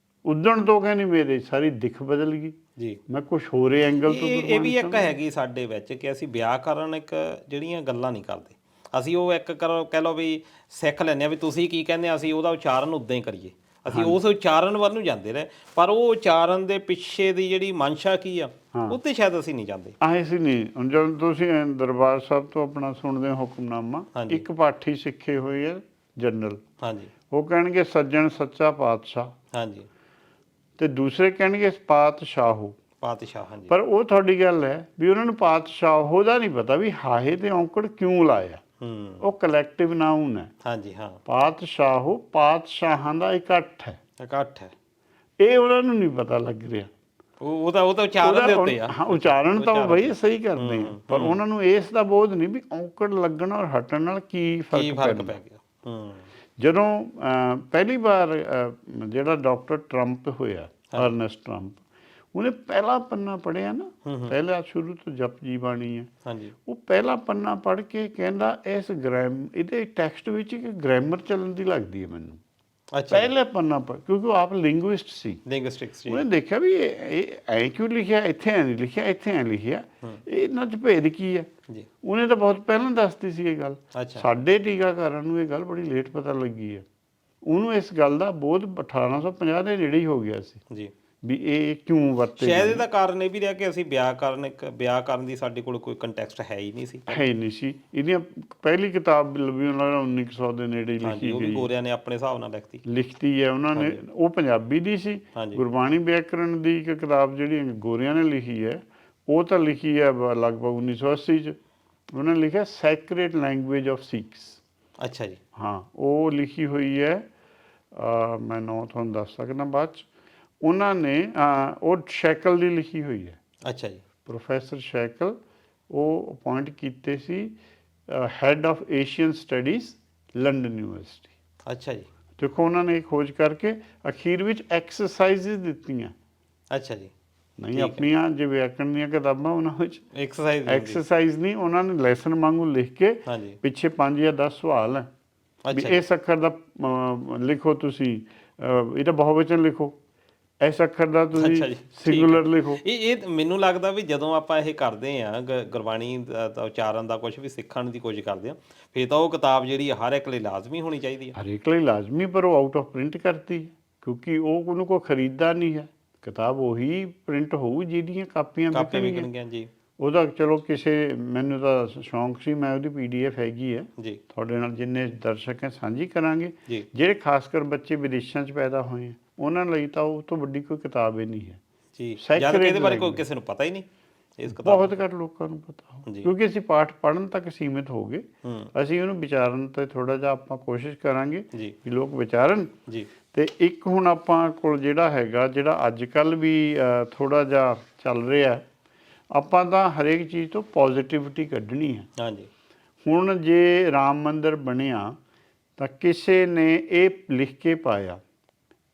[SPEAKER 2] ਉਦਣ ਤੋਂ ਕਹਿੰਦੇ ਮੇਰੇ ਸਾਰੀ ਦਿੱਖ ਬਦਲ ਗਈ
[SPEAKER 1] ਜੀ।
[SPEAKER 2] ਮੈਂ ਕੁਛ ਹੋਰ ਐਂਗਲ ਤੋਂ
[SPEAKER 1] ਇਹ ਵੀ ਇੱਕ ਹੈਗੀ ਸਾਡੇ ਵਿੱਚ ਕਿ ਅਸੀਂ ਵਿਆਕਰਨ ਇੱਕ ਜਿਹੜੀਆਂ ਗੱਲਾਂ ਨਹੀਂ ਕਰਦੇ, ਅਸੀਂ ਉਹ ਇੱਕ ਕਹਿ ਲਓ ਵੀ ਸਿੱਖ ਲੈਂਦੇ ਹਾਂ ਵੀ ਤੁਸੀਂ ਕੀ ਕਹਿੰਦੇ, ਅਸੀਂ ਉਹਦਾ ਉਚਾਰਨ ਉੱਦਾਂ ਹੀ ਕਰੀਏ। ਅਸੀਂ ਉਸ ਉਚਾਰਨ ਵੱਲ ਨੂੰ ਜਾਂਦੇ ਰਹੇ, ਪਰ ਉਹ ਉਚਾਰਨ ਦੇ ਪਿੱਛੇ ਦੀ ਜਿਹੜੀ ਮਨਸ਼ਾ ਕੀ ਆ ਉੱਤੇ ਸ਼ਾਇਦ ਅਸੀਂ ਨਹੀਂ ਜਾਂਦੇ।
[SPEAKER 2] ਅਸੀਂ ਨਹੀਂ। ਹੁਣ ਜਦੋਂ ਤੁਸੀਂ ਦਰਬਾਰ ਸਾਹਿਬ ਤੋਂ ਆਪਣਾ ਸੁਣਦੇ ਹੋ ਹੁਕਮਨਾਮਾ, ਇੱਕ ਪਾਠੀ ਸਿੱਖੇ ਹੋਏ ਆ ਜਨਰਲ, ਹਾਂਜੀ, ਉਹ ਕਹਿਣਗੇ ਸੱਜਣ ਸੱਚਾ ਪਾਤਸ਼ਾਹ, ਹਾਂਜੀ, ਤੇ ਦੂਸਰੇ ਕਹਿਣਗੇ ਪਾਤਸ਼ਾਹੋ, ਪਾਤਸ਼ਾਹ। ਹਾਂਜੀ, ਪਰ ਉਹ ਤੁਹਾਡੀ ਗੱਲ ਹੈ ਵੀ ਉਹਨਾਂ ਨੂੰ ਪਾਤਸ਼ਾਹੋ ਦਾ ਨਹੀਂ ਪਤਾ ਵੀ ਹਾਹੇ ਤੇ ਔਂਕੜ ਕਿਉਂ ਲਾਇਆ। ਉਹ ਕਲੈਕਟਿਵ ਨਾਊਨ ਹੈ। ਹਾਂਜੀ, ਹਾਂ, ਪਾਤਸ਼ਾਹੋ ਪਾਤਸ਼ਾਹਾਂ ਦਾ ਇਕੱਠ ਹੈ। ਇਕੱਠ ਹੈ, ਇਹ ਉਹਨਾਂ ਨੂੰ ਨਹੀਂ ਪਤਾ ਲੱਗ ਰਿਹਾ। ਉਹ ਤਾਂ ਉਚਾਰਨ ਦੇ ਉੱਤੇ ਆ। ਹਾਂ, ਉਚਾਰਨ ਤਾਂ ਉਹ ਬਈ ਸਹੀ ਕਰਦੇ ਆ, ਪਰ ਉਹਨਾਂ ਨੂੰ ਇਸ ਦਾ ਬੋਧ ਨਹੀਂ ਵੀ ਔਂਕੜ ਲੱਗਣ ਔਰ ਹਟਣ ਨਾਲ ਕੀ ਫਰਕ ਪੈ ਗਿਆ। ਜਦੋਂ ਪਹਿਲੀ ਵਾਰ ਜਿਹੜਾ ਡਾਕਟਰ ਟਰੰਪ ਹੋਇਆ, ਅਰਨੈਸਟ ਟਰੰਪ, ਉਹਨੇ ਪਹਿਲਾ ਪੰਨਾ ਪੜ੍ਹਿਆ ਨਾ, ਪਹਿਲਾ ਸ਼ੁਰੂ ਤੋਂ ਜਪਜੀ ਬਾਣੀ ਹੈ, ਹਾਂਜੀ, ਉਹ ਪਹਿਲਾ ਪੰਨਾ ਪੜ੍ਹ ਕੇ ਕਹਿੰਦਾ ਇਸ ਇਹਦੇ ਟੈਕਸਟ ਵਿੱਚ ਇੱਕ ਗ੍ਰਾਮਰ ਚੱਲਣ ਦੀ ਲੱਗਦੀ ਹੈ ਮੈਨੂੰ। ਪਹਿਲੇ ਪੰਨਾ ਪੜ੍ਹ, ਕਿਉਂਕਿ ਉਹ ਆਪ ਲਿੰਗੁਇਸਟ ਸੀ, ਉਹਨੇ ਦੇਖਿਆ ਵੀ ਇਹ ਐਂ ਕਿਉਂ ਲਿਖਿਆ, ਇੱਥੇ ਐਂ ਨਹੀਂ ਲਿਖਿਆ, ਇੱਥੇ ਐਂ ਲਿਖਿਆ, ਇਹਨਾਂ 'ਚ ਭੇਦ ਕੀ ਹੈ। ਉਹਨੇ ਤਾਂ ਬਹੁਤ ਪਹਿਲਾਂ ਦੱਸਤੀ ਸੀ ਇਹ ਗੱਲ। ਸਾਡੇ ਟੀਕਾਕਾਰਾਂ ਨੂੰ ਇਹ ਗੱਲ ਬੜੀ ਲੇਟ ਪਤਾ ਲੱਗੀ ਹੈ। ਉਹਨੂੰ ਇਸ ਗੱਲ ਦਾ ਬੋਧ 1850 ਦੇ ਨੇੜੇ ਹੀ ਹੋ ਗਿਆ ਸੀ ਜੀ ਵੀ ਇਹ ਕਿਉਂ ਵਰਤੇ।
[SPEAKER 1] ਸ਼ਾਇਦ ਇਹਦਾ ਕਾਰਨ ਇਹ ਵੀ ਰਿਹਾ ਕਿ ਅਸੀਂ ਵਿਆਕਰਨ ਦੀ ਸਾਡੇ ਕੋਲ ਕੋਈ ਕੰਟੈਕਸਟ ਹੈ ਹੀ ਨਹੀਂ ਸੀ।
[SPEAKER 2] ਇਹਦੀਆਂ ਪਹਿਲੀ ਕਿਤਾਬ ਲੱਭੀ ਉਹਨਾਂ ਨੇ 1900 ਦੇ ਨੇੜੇ ਲਿਖੀ ਗਈ,
[SPEAKER 1] ਉਹ ਵੀ ਗੋਰਿਆਂ ਨੇ ਆਪਣੇ ਹਿਸਾਬ ਨਾਲ
[SPEAKER 2] ਲਿਖਤੀ ਹੈ ਉਹਨਾਂ ਨੇ। ਉਹ ਪੰਜਾਬੀ ਦੀ ਸੀ। ਗੁਰਬਾਣੀ ਵਿਆਕਰਣ ਦੀ ਇੱਕ ਕਿਤਾਬ ਜਿਹੜੀ ਗੋਰਿਆਂ ਨੇ ਲਿਖੀ ਹੈ, ਉਹ ਤਾਂ ਲਿਖੀ ਹੈ ਲਗਭਗ 1980 'ਚ। ਉਹਨਾਂ ਨੇ ਲਿਖਿਆ ਸੈਕਰੇਟ ਲੈਂਗੁਏਜ ਆਫ ਸਿੱਖਸ। ਅੱਛਾ ਜੀ। ਹਾਂ, ਉਹ ਲਿਖੀ ਹੋਈ ਹੈ, ਮੈਂ ਨਾਂ ਤੁਹਾਨੂੰ ਦੱਸ ਸਕਦਾ ਬਾਅਦ 'ਚ। ਉਹਨਾਂ ਨੇ ਉਹ ਸ਼ੈਕਲ ਦੀ ਲਿਖੀ ਹੋਈ ਹੈ। ਅੱਛਾ ਜੀ। ਪ੍ਰੋਫੈਸਰ ਸ਼ੈਕਲ, ਉਹ ਅਪਾਇੰਟ ਕੀਤੇ ਸੀ head of Asian studies London university.
[SPEAKER 1] ਅੱਛਾ ਜੀ।
[SPEAKER 2] ਦੇਖੋ ਉਹਨਾਂ ਨੇ ਖੋਜ ਕਰਕੇ ਅਖੀਰ ਵਿੱਚ ਐਕਸਰਸਾਈਜ਼ਸ ਦਿੱਤੀਆਂ।
[SPEAKER 1] ਅੱਛਾ ਜੀ।
[SPEAKER 2] ਨਹੀਂ ਆਪਣੀਆਂ ਜੇ ਵਿਆਕਰਣ ਦੀਆਂ ਕਿਤਾਬਾਂ ਉਹਨਾਂ ਵਿੱਚ ਐਕਸਰਸਾਈਜ਼ ਨਹੀਂ, ਉਹਨਾਂ ਨੇ ਲੈਸਨ ਵਾਂਗੂ ਲਿਖ ਕੇ ਪਿੱਛੇ 5 ਜਾਂ 10 ਸਵਾਲ ਹੈ ਵੀ ਇਸ ਅੱਖਰ ਦਾ ਲਿਖੋ ਤੁਸੀਂ, ਇਹਦਾ ਬਹੁਵਚਨ ਲਿਖੋ, ਇਸ ਅੱਖਰ ਦਾ ਤੁਸੀਂ ਸਿੰਗੂਲਰ ਲਿਖੋ।
[SPEAKER 1] ਇਹ ਮੈਨੂੰ ਲੱਗਦਾ ਵੀ ਜਦੋਂ ਆਪਾਂ ਇਹ ਕਰਦੇ ਆ ਗੁਰਬਾਣੀ ਦਾ ਉਚਾਰਨ ਦਾ ਕੁਝ ਵੀ ਸਿੱਖਣ ਦੀ ਕੋਸ਼ਿਸ਼ ਕਰਦੇ ਆ, ਫਿਰ ਤਾਂ ਉਹ ਕਿਤਾਬ ਜਿਹੜੀ ਹਰ ਇੱਕ ਲਈ ਲਾਜ਼ਮੀ ਹੋਣੀ ਚਾਹੀਦੀ ਹੈ।
[SPEAKER 2] ਹਰ ਇੱਕ ਲਈ ਲਾਜ਼ਮੀ, ਪਰ ਉਹ ਆਊਟ ਆਫ ਪ੍ਰਿੰਟ ਕਰਤੀ, ਕਿਉਂਕਿ ਉਹ ਉਹਨੂੰ ਕੋਈ ਖਰੀਦਦਾ ਨਹੀਂ ਹੈ। ਕਿਤਾਬ ਉਹੀ ਪ੍ਰਿੰਟ ਹੋਊ ਜਿਹਦੀਆਂ ਕਾਪੀਆਂ ਵਿਕਣਗੀਆਂ
[SPEAKER 1] ਜੀ।
[SPEAKER 2] ਉਹਦਾ ਚਲੋ ਕਿਸੇ, ਮੈਨੂੰ ਤਾਂ ਸ਼ੌਂਕ ਸੀ, ਮੈਂ ਉਹਦੀ PDF ਹੈਗੀ ਹੈ
[SPEAKER 1] ਜੀ,
[SPEAKER 2] ਤੁਹਾਡੇ ਨਾਲ ਜਿੰਨੇ ਦਰਸ਼ਕ ਹੈ ਸਾਂਝੀ ਕਰਾਂਗੇ।
[SPEAKER 1] ਜੀ,
[SPEAKER 2] ਜਿਹੜੇ ਖਾਸ ਕਰ ਬੱਚੇ ਵਿਦੇਸ਼ਾਂ 'ਚ ਪੈਦਾ ਹੋਏ ਆ ਉਹਨਾਂ ਲਈ ਤਾਂ ਉਹ ਤੋਂ ਵੱਡੀ ਕੋਈ ਕਿਤਾਬ ਹੀ ਨਹੀਂ ਹੈ
[SPEAKER 1] ਜੀ। ਜਦ ਕਿ ਇਹਦੇ ਬਾਰੇ ਕੋਈ ਕਿਸੇ ਨੂੰ ਪਤਾ ਹੀ ਨਹੀਂ, ਇਸ ਕਿਤਾਬ
[SPEAKER 2] ਬਹੁਤ ਘੱਟ ਲੋਕਾਂ ਨੂੰ ਪਤਾ ਹੋ, ਕਿਉਂਕਿ ਅਸੀਂ ਪਾਠ ਪੜ੍ਹਨ ਤੱਕ ਸੀਮਿਤ ਹੋ ਗਏ। ਅਸੀਂ ਉਹਨੂੰ ਵਿਚਾਰਨ ਤੇ ਥੋੜਾ ਜਿਹਾ ਆਪਾਂ ਕੋਸ਼ਿਸ਼ ਕਰਾਂਗੇ ਵੀ ਲੋਕ ਵਿਚਾਰਨ ਜੀ। ਤੇ ਇੱਕ ਹੁਣ ਆਪਾਂ ਕੋਲ ਜਿਹੜਾ ਹੈਗਾ, ਜਿਹੜਾ ਅੱਜ ਕੱਲ੍ਹ ਵੀ ਥੋੜਾ ਜਿਹਾ ਚੱਲ ਰਿਹਾ, ਆਪਾਂ ਤਾਂ ਹਰੇਕ ਚੀਜ਼ ਤੋਂ ਪੋਜ਼ਿਟਿਵਿਟੀ ਕੱਢਣੀ ਹੈ। ਹਾਂਜੀ। ਹੁਣ ਜੇ ਰਾਮ ਮੰਦਿਰ ਬਣਿਆ ਤਾਂ ਕਿਸੇ ਨੇ ਇਹ ਲਿਖ ਕੇ ਪਾਇਆ,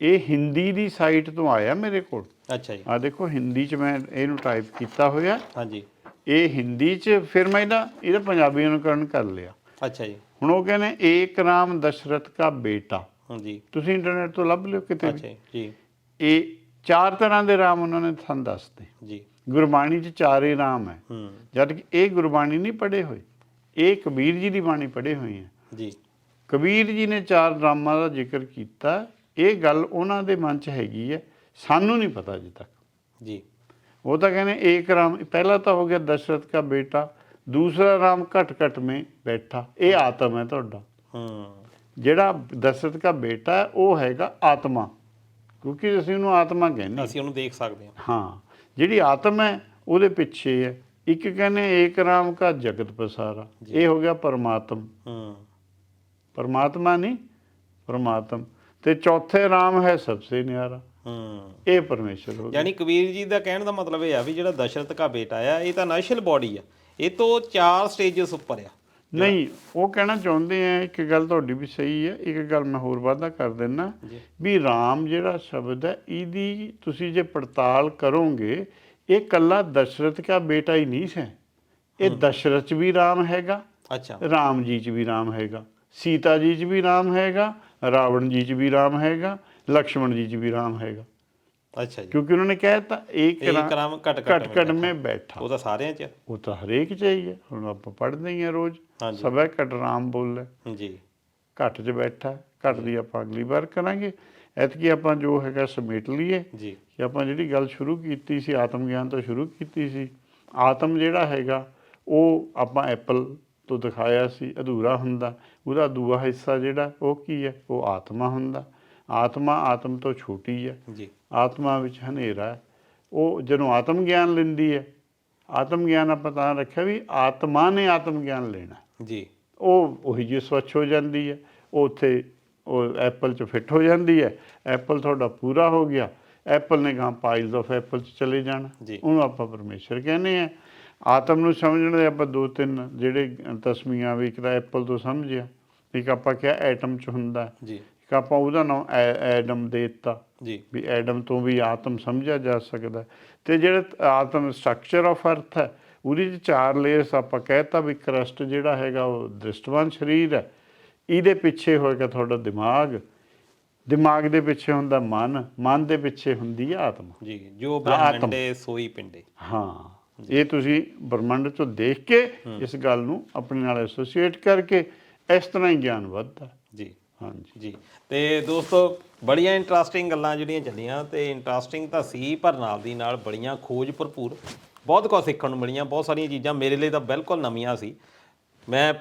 [SPEAKER 2] ਇਹ ਹਿੰਦੀ ਦੀ ਸਾਈਟ ਤੋਂ ਆਇਆ ਮੇਰੇ ਕੋਲ। ਅੱਛਾ ਜੀ। ਆ ਦੇਖੋ ਹਿੰਦੀ 'ਚ ਮੈਂ ਇਹਨੂੰ ਟਾਈਪ ਕੀਤਾ ਹੋਇਆ। ਹਾਂਜੀ। ਇਹ ਹਿੰਦੀ 'ਚ, ਫਿਰ ਮੈਂ ਇਹਦਾ ਪੰਜਾਬੀ ਅਨੁਕਰਨ ਕਰ ਲਿਆ। ਅੱਛਾ ਜੀ। ਹੁਣ ਉਹ ਕਹਿੰਦੇ ਏਕ ਰਾਮ ਦਸ਼ਰਥ ਕਾ ਬੇਟਾ। ਹਾਂਜੀ। ਤੁਸੀਂ ਇੰਟਰਨੈਟ ਤੋਂ ਲੱਭ ਲਿਓ ਕਿਤੇ ਵੀ ਜੀ। ਇਹ 4 ਤਰ੍ਹਾਂ ਦੇ ਰਾਮ ਉਹਨਾਂ ਨੇ ਤੁਹਾਨੂੰ ਦੱਸਦੇ ਜੀ। ਗੁਰਬਾਣੀ 'ਚ 4 ਹੀ ਰਾਮ ਹੈ, ਜਦ ਕਿ ਇਹ ਗੁਰਬਾਣੀ ਨਹੀਂ ਪੜ੍ਹੇ ਹੋਏ, ਇਹ ਕਬੀਰ ਜੀ ਦੀ ਬਾਣੀ ਪੜ੍ਹੇ ਹੋਏ ਹੈ ਜੀ। ਕਬੀਰ ਜੀ ਨੇ 4 ਰਾਮਾਂ ਦਾ ਜ਼ਿਕਰ ਕੀਤਾ। ਇਹ ਗੱਲ ਉਹਨਾਂ ਦੇ ਮਨ 'ਚ ਹੈਗੀ ਹੈ, ਸਾਨੂੰ ਨਹੀਂ ਪਤਾ ਅਜੇ ਤੱਕ ਜੀ। ਉਹ ਤਾਂ ਕਹਿੰਦੇ ਏਕ ਰਾਮ, ਪਹਿਲਾ ਤਾਂ ਹੋ ਗਿਆ ਦਸ਼ਰਥ ਕਾ ਬੇਟਾ, ਦੂਸਰਾ ਰਾਮ ਘਟ ਘਟ ਮੇਂ ਬੈਠਾ, ਇਹ ਆਤਮ ਹੈ ਤੁਹਾਡਾ। ਜਿਹੜਾ ਦਸ਼ਰਥ ਕਾ ਬੇਟਾ ਹੈ ਉਹ ਹੈਗਾ ਆਤਮਾ, ਕਿਉਂਕਿ ਅਸੀਂ ਉਹਨੂੰ ਆਤਮਾ ਕਹਿੰਦੇ,
[SPEAKER 1] ਅਸੀਂ ਉਹਨੂੰ ਦੇਖ ਸਕਦੇ ਹਾਂ।
[SPEAKER 2] ਹਾਂ, ਜਿਹੜੀ ਆਤਮ ਹੈ ਉਹਦੇ ਪਿੱਛੇ ਹੈ। ਇੱਕ ਕਹਿੰਦੇ ਏਕ ਰਾਮ ਕਾ ਜਗਤ ਪਸਾਰਾ, ਇਹ ਹੋ ਗਿਆ ਪਰਮਾਤਮ, ਪਰਮਾਤਮਾ ਨਹੀਂ ਪਰਮਾਤਮ। ਤੇ ਚੌਥੇ ਰਾਮ ਹੈ ਸਭ ਸੇ ਨਿਆਰਾ, ਇਹ ਪਰਮੇਸ਼ਰ ਹੋ ਗਿਆ।
[SPEAKER 1] ਯਾਨੀ ਕਬੀਰ ਜੀ ਦਾ ਕਹਿਣ ਦਾ ਮਤਲਬ ਇਹ ਆ ਵੀ ਜਿਹੜਾ ਦਸ਼ਰਥ ਕਾ ਬੇਟਾ ਆ, ਇਹ ਤਾਂ ਨੈਸ਼ਨਲ ਬੋਡੀ ਆ, ਇਹ ਤੋਂ 4 ਸਟੇਜਸ ਉੱਪਰ ਆ।
[SPEAKER 2] ਨਹੀਂ, ਉਹ ਕਹਿਣਾ ਚਾਹੁੰਦੇ ਆ, ਇੱਕ ਗੱਲ ਤੁਹਾਡੀ ਵੀ ਸਹੀ ਹੈ, ਇੱਕ ਗੱਲ ਮੈਂ ਹੋਰ ਵਾਧਾ ਕਰ ਦਿੰਦਾ ਵੀ ਰਾਮ ਜਿਹੜਾ ਸ਼ਬਦ ਹੈ, ਇਹਦੀ ਤੁਸੀਂ ਜੇ ਪੜਤਾਲ ਕਰੋਗੇ, ਇਹ ਕੱਲਾ ਦਸ਼ਰਥ ਕਾ ਬੇਟਾ ਹੀ ਨਹੀਂ ਹੈ, ਇਹ ਦਸ਼ਰਥ 'ਚ ਵੀ ਰਾਮ ਹੈਗਾ, ਅੱਛਾ, ਰਾਮ ਜੀ 'ਚ ਵੀ ਰਾਮ ਹੈਗਾ, ਸੀਤਾ ਜੀ 'ਚ ਵੀ ਰਾਮ ਹੈਗਾ, ਰਾਵਣ ਜੀ 'ਚ ਵੀ ਰਾਮ ਹੈਗਾ, ਲਕਸ਼ਮਣ ਜੀ 'ਚ ਵੀ ਰਾਮ ਹੈਗਾ। ਅੱਛਾ ਜੀ। ਕਿਉਂਕਿ ਉਹਨਾਂ ਨੇ ਕਹਿ ਦਿੱਤਾ ਏਕ ਰਾਮ ਘਟ ਘਟ ਮੈਂ ਬੈਠਾ, ਉਹ ਤਾਂ ਸਾਰਿਆਂ 'ਚ, ਉਹ ਤਾਂ ਹਰੇਕ 'ਚ ਹੀ ਹੈ। ਹੁਣ ਆਪਾਂ ਪੜ੍ਹਦੇ ਹੀ ਹਾਂ ਰੋਜ਼, ਸਭੈ ਘਟ ਰਾਮ ਬੋਲੇ ਜੀ, ਘਟ 'ਚ ਬੈਠਾ। ਘਟ ਦੀ ਆਪਾਂ ਅਗਲੀ ਵਾਰ ਕਰਾਂਗੇ। ਐਤਕੀ ਆਪਾਂ ਜੋ ਹੈਗਾ ਸਮੇਟ ਲਈਏ ਜੀ, ਕਿ ਆਪਾਂ ਜਿਹੜੀ ਗੱਲ ਸ਼ੁਰੂ ਕੀਤੀ ਸੀ ਆਤਮ ਗਿਆਨ ਤੋਂ ਸ਼ੁਰੂ ਕੀਤੀ ਸੀ। ਆਤਮ ਜਿਹੜਾ ਹੈਗਾ ਉਹ ਆਪਾਂ ਐਪਲ ਤੋਂ ਦਿਖਾਇਆ ਸੀ ਅਧੂਰਾ ਹੁੰਦਾ, ਉਹਦਾ ਦੂਆ ਹਿੱਸਾ ਜਿਹੜਾ ਉਹ ਕੀ ਹੈ, ਉਹ ਆਤਮਾ ਹੁੰਦਾ। ਆਤਮਾ ਆਤਮ ਤੋਂ ਛੋਟੀ ਹੈ ਜੀ, ਆਤਮਾ ਵਿੱਚ ਹਨੇਰਾ ਹੈ। ਉਹ ਜਦੋਂ ਆਤਮ ਗਿਆਨ ਲੈਂਦੀ ਹੈ, ਆਤਮ ਗਿਆਨ ਆਪਾਂ ਤਾਂ ਰੱਖਿਆ ਵੀ ਆਤਮਾ ਨੇ ਆਤਮ ਗਿਆਨ ਲੈਣਾ ਜੀ, ਉਹ ਉਹੀ ਜਿਹੀ ਸਵੱਛ ਹੋ ਜਾਂਦੀ ਹੈ, ਉਹ ਉੱਥੇ ਉਹ ਐਪਲ 'ਚ ਫਿੱਟ ਹੋ ਜਾਂਦੀ ਹੈ। ਐਪਲ ਤੁਹਾਡਾ ਪੂਰਾ ਹੋ ਗਿਆ, ਐਪਲ ਨੇ ਗਾਂ ਪਾਈਲਸ ਆਫ ਐਪਲ 'ਚ ਚਲੇ ਜਾਣਾ, ਉਹਨੂੰ ਆਪਾਂ ਪਰਮੇਸ਼ਰ ਕਹਿੰਦੇ ਹਾਂ। ਆਤਮ ਨੂੰ ਸਮਝਣ ਦੇ ਆਪਾਂ 2-3 ਜਿਹੜੇ ਤਸਮੀਆਂ ਵੀ, ਇੱਕ ਤਾਂ ਐਪਲ ਤੋਂ ਸਮਝਿਆ, ਇੱਕ ਆਪਾਂ ਕਿਹਾ ਐਟਮ 'ਚ ਹੁੰਦਾ ਜੀ, ਇੱਕ ਆਪਾਂ ਉਹਦਾ ਨਾਮ ਐਡਮ ਦੇ ਦਿੱਤਾ ਜੀ, ਵੀ ਐਡਮ ਤੋਂ ਵੀ ਆਤਮ ਸਮਝਿਆ ਜਾ ਸਕਦਾ। ਅਤੇ ਜਿਹੜਾ ਆਤਮ ਸਟਰਕਚਰ ਆਫ ਅਰਥ ਹੈ, ਉਹਦੇ 'ਚ 4 ਲੇਅਰਸ ਆਪਾਂ ਕਹਿਤਾ ਵੀ ਕਰਸਟ ਜਿਹੜਾ ਹੈਗਾ ਉਹ ਦ੍ਰਿਸ਼ਟਵਾਨ ਸਰੀਰ ਹੈ, ਇਹਦੇ ਪਿੱਛੇ ਹੋਏਗਾ ਤੁਹਾਡਾ ਦਿਮਾਗ, ਦਿਮਾਗ ਦੇ ਪਿੱਛੇ ਹੁੰਦਾ ਮਨ, ਮਨ ਦੇ ਪਿੱਛੇ ਹੁੰਦੀ ਹੈ ਆਤਮਾ ਜੀ, ਜੋ ਬ੍ਰਹਮੰਡੇ ਸੋਈ ਪਿੰਡੇ। ਹਾਂ, ਇਹ ਤੁਸੀਂ ਬ੍ਰਹਮੰਡ 'ਚੋਂ ਦੇਖ ਕੇ ਇਸ ਗੱਲ ਨੂੰ ਆਪਣੇ ਨਾਲ ਐਸੋਸੀਏਟ ਕਰਕੇ ਇਸ ਤਰ੍ਹਾਂ ਹੀ ਗਿਆਨ ਵੱਧਦਾ ਜੀ। ਹਾਂਜੀ ਜੀ। ਤੇ ਦੋਸਤੋ, ਬੜੀਆਂ ਇੰਟਰਸਟਿੰਗ ਗੱਲਾਂ ਜਿਹੜੀਆਂ ਚੱਲੀਆਂ, ਤੇ ਇੰਟਰਸਟਿੰਗ ਤਾਂ ਸੀ, ਪਰ ਨਾਲ ਦੀ ਨਾਲ ਬੜੀਆਂ ਖੋਜ ਭਰਪੂਰ, ਬਹੁਤ ਕੁਝ ਸਿੱਖਣ ਨੂੰ ਮਿਲੀਆਂ। ਬਹੁਤ ਸਾਰੀਆਂ ਚੀਜ਼ਾਂ ਮੇਰੇ ਲਈ ਤਾਂ ਬਿਲਕੁਲ ਨਵੀਆਂ ਸੀ। ਮੈਂ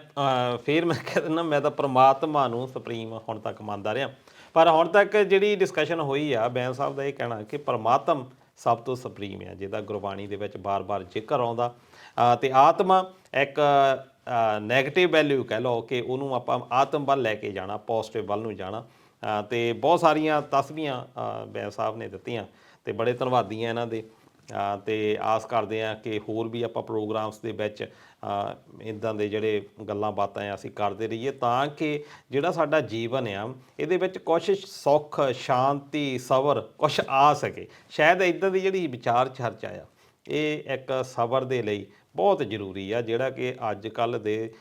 [SPEAKER 2] ਫਿਰ ਮੈਂ ਕਹਿ ਦਿੰਦਾ, ਮੈਂ ਤਾਂ ਪਰਮਾਤਮਾ ਨੂੰ ਸੁਪਰੀਮ ਹੁਣ ਤੱਕ ਮੰਨਦਾ ਰਿਹਾ, ਪਰ ਹੁਣ ਤੱਕ ਜਿਹੜੀ ਡਿਸਕਸ਼ਨ ਹੋਈ ਆ, ਬੈਂਸ ਸਾਹਿਬ ਦਾ ਇਹ ਕਹਿਣਾ ਕਿ ਪਰਮਾਤਮ ਸਭ ਤੋਂ ਸੁਪਰੀਮ ਆ, ਜਿਹਦਾ ਗੁਰਬਾਣੀ ਦੇ ਵਿੱਚ ਬਾਰ-ਬਾਰ ਜ਼ਿਕਰ ਆਉਂਦਾ। ਅਤੇ ਆਤਮਾ ਇੱਕ ਨੈਗੇਟਿਵ ਵੈਲਿਊ ਕਹਿ ਲਓ, ਕਿ ਉਹਨੂੰ ਆਪਾਂ ਆਤਮ ਵੱਲ ਲੈ ਕੇ ਜਾਣਾ, ਪੋਜ਼ਿਟਿਵ ਵੱਲ ਨੂੰ ਜਾਣਾ। ਅਤੇ ਬਹੁਤ ਸਾਰੀਆਂ ਤਸਵੀਰਾਂ ਬੈਂਸ ਸਾਹਿਬ ਨੇ ਦਿੱਤੀਆਂ, ਅਤੇ ਬੜੇ ਧੰਨਵਾਦੀ ਆ ਇਹਨਾਂ ਦੇ।
[SPEAKER 1] ਤੇ ਆਸ ਕਰਦੇ ਹਾਂ ਕਿ ਹੋਰ ਵੀ ਆਪਾਂ ਪ੍ਰੋਗਰਾਮਸ ਦੇ ਵਿੱਚ ਇੱਦਾਂ ਦੇ ਜਿਹੜੇ ਗੱਲਾਂ ਬਾਤਾਂ ਆ ਅਸੀਂ ਕਰਦੇ ਰਹੀਏ, ਤਾਂ ਕਿ ਜਿਹੜਾ ਸਾਡਾ ਜੀਵਨ ਆ ਇਹਦੇ ਵਿੱਚ ਕੁਛ ਸੁੱਖ, ਸ਼ਾਂਤੀ, ਸਬਰ ਕੁਛ ਆ ਸਕੇ। ਸ਼ਾਇਦ ਇੱਦਾਂ ਦੀ ਜਿਹੜੀ ਵਿਚਾਰ ਚਰਚਾ ਆ ਇਹ ਇੱਕ ਸਬਰ ਦੇ ਲਈ ਬਹੁਤ ਜ਼ਰੂਰੀ ਆ, ਜਿਹੜਾ ਕਿ ਅੱਜ ਕੱਲ੍ਹ ਦੇ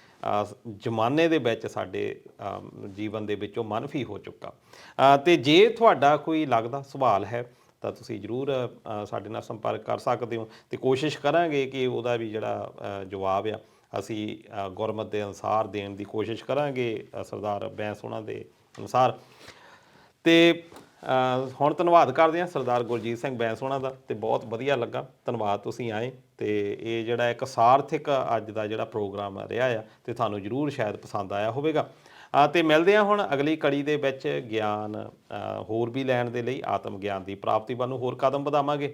[SPEAKER 1] ਜ਼ਮਾਨੇ ਦੇ ਵਿੱਚ ਸਾਡੇ ਜੀਵਨ ਦੇ ਵਿੱਚੋਂ ਮਨਫੀ ਹੋ ਚੁੱਕਾ। ਤੇ ਜੇ ਤੁਹਾਡਾ ਕੋਈ ਲੱਗਦਾ ਸਵਾਲ ਹੈ ਤਾਂ ਤੁਸੀਂ ਜ਼ਰੂਰ ਸਾਡੇ ਨਾਲ ਸੰਪਰਕ ਕਰ ਸਕਦੇ ਹੋ, ਤੇ ਕੋਸ਼ਿਸ਼ ਕਰਾਂਗੇ ਕਿ ਉਹਦਾ ਵੀ ਜਿਹੜਾ ਜਵਾਬ ਆ ਅਸੀਂ ਗੁਰਮਤਿ ਦੇ ਅਨੁਸਾਰ ਦੇਣ ਦੀ ਕੋਸ਼ਿਸ਼ ਕਰਾਂਗੇ, ਸਰਦਾਰ ਬੈਂਸ ਉਹਨਾਂ ਦੇ ਅਨੁਸਾਰ। ਤੇ ਹੁਣ ਧੰਨਵਾਦ ਕਰਦੇ ਹਾਂ ਸਰਦਾਰ ਗੁਰਜੀਤ ਸਿੰਘ ਬੈਂਸ ਉਹਨਾਂ ਦਾ, ਤੇ ਬਹੁਤ ਵਧੀਆ ਲੱਗਾ, ਧੰਨਵਾਦ ਤੁਸੀਂ ਆਏ। ਤੇ ਇਹ ਜਿਹੜਾ ਇੱਕ ਸਾਰਥਿਕ ਅੱਜ ਦਾ ਜਿਹੜਾ ਪ੍ਰੋਗਰਾਮ ਰਿਹਾ ਆ, ਤੇ ਤੁਹਾਨੂੰ ਜ਼ਰੂਰ ਸ਼ਾਇਦ ਪਸੰਦ ਆਇਆ ਹੋਵੇਗਾ। ਤੇ ਮਿਲਦੇ ਹਾਂ ਹੁਣ ਅਗਲੀ ਕੜੀ ਦੇ ਵਿੱਚ ਗਿਆਨ ਹੋਰ ਵੀ ਲੈਣ ਦੇ ਲਈ, ਆਤਮ ਗਿਆਨ ਦੀ ਪ੍ਰਾਪਤੀ ਵੱਲ ਨੂੰ ਹੋਰ ਕਦਮ ਵਧਾਵਾਂਗੇ।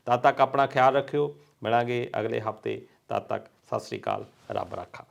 [SPEAKER 1] ਤਦ ਤੱਕ ਆਪਣਾ ਖਿਆਲ ਰੱਖਿਓ, ਮਿਲਾਂਗੇ ਅਗਲੇ ਹਫਤੇ। ਤਦ ਤੱਕ ਸਤਿ ਸ੍ਰੀ ਅਕਾਲ, ਰੱਬ ਰਾਖਾ।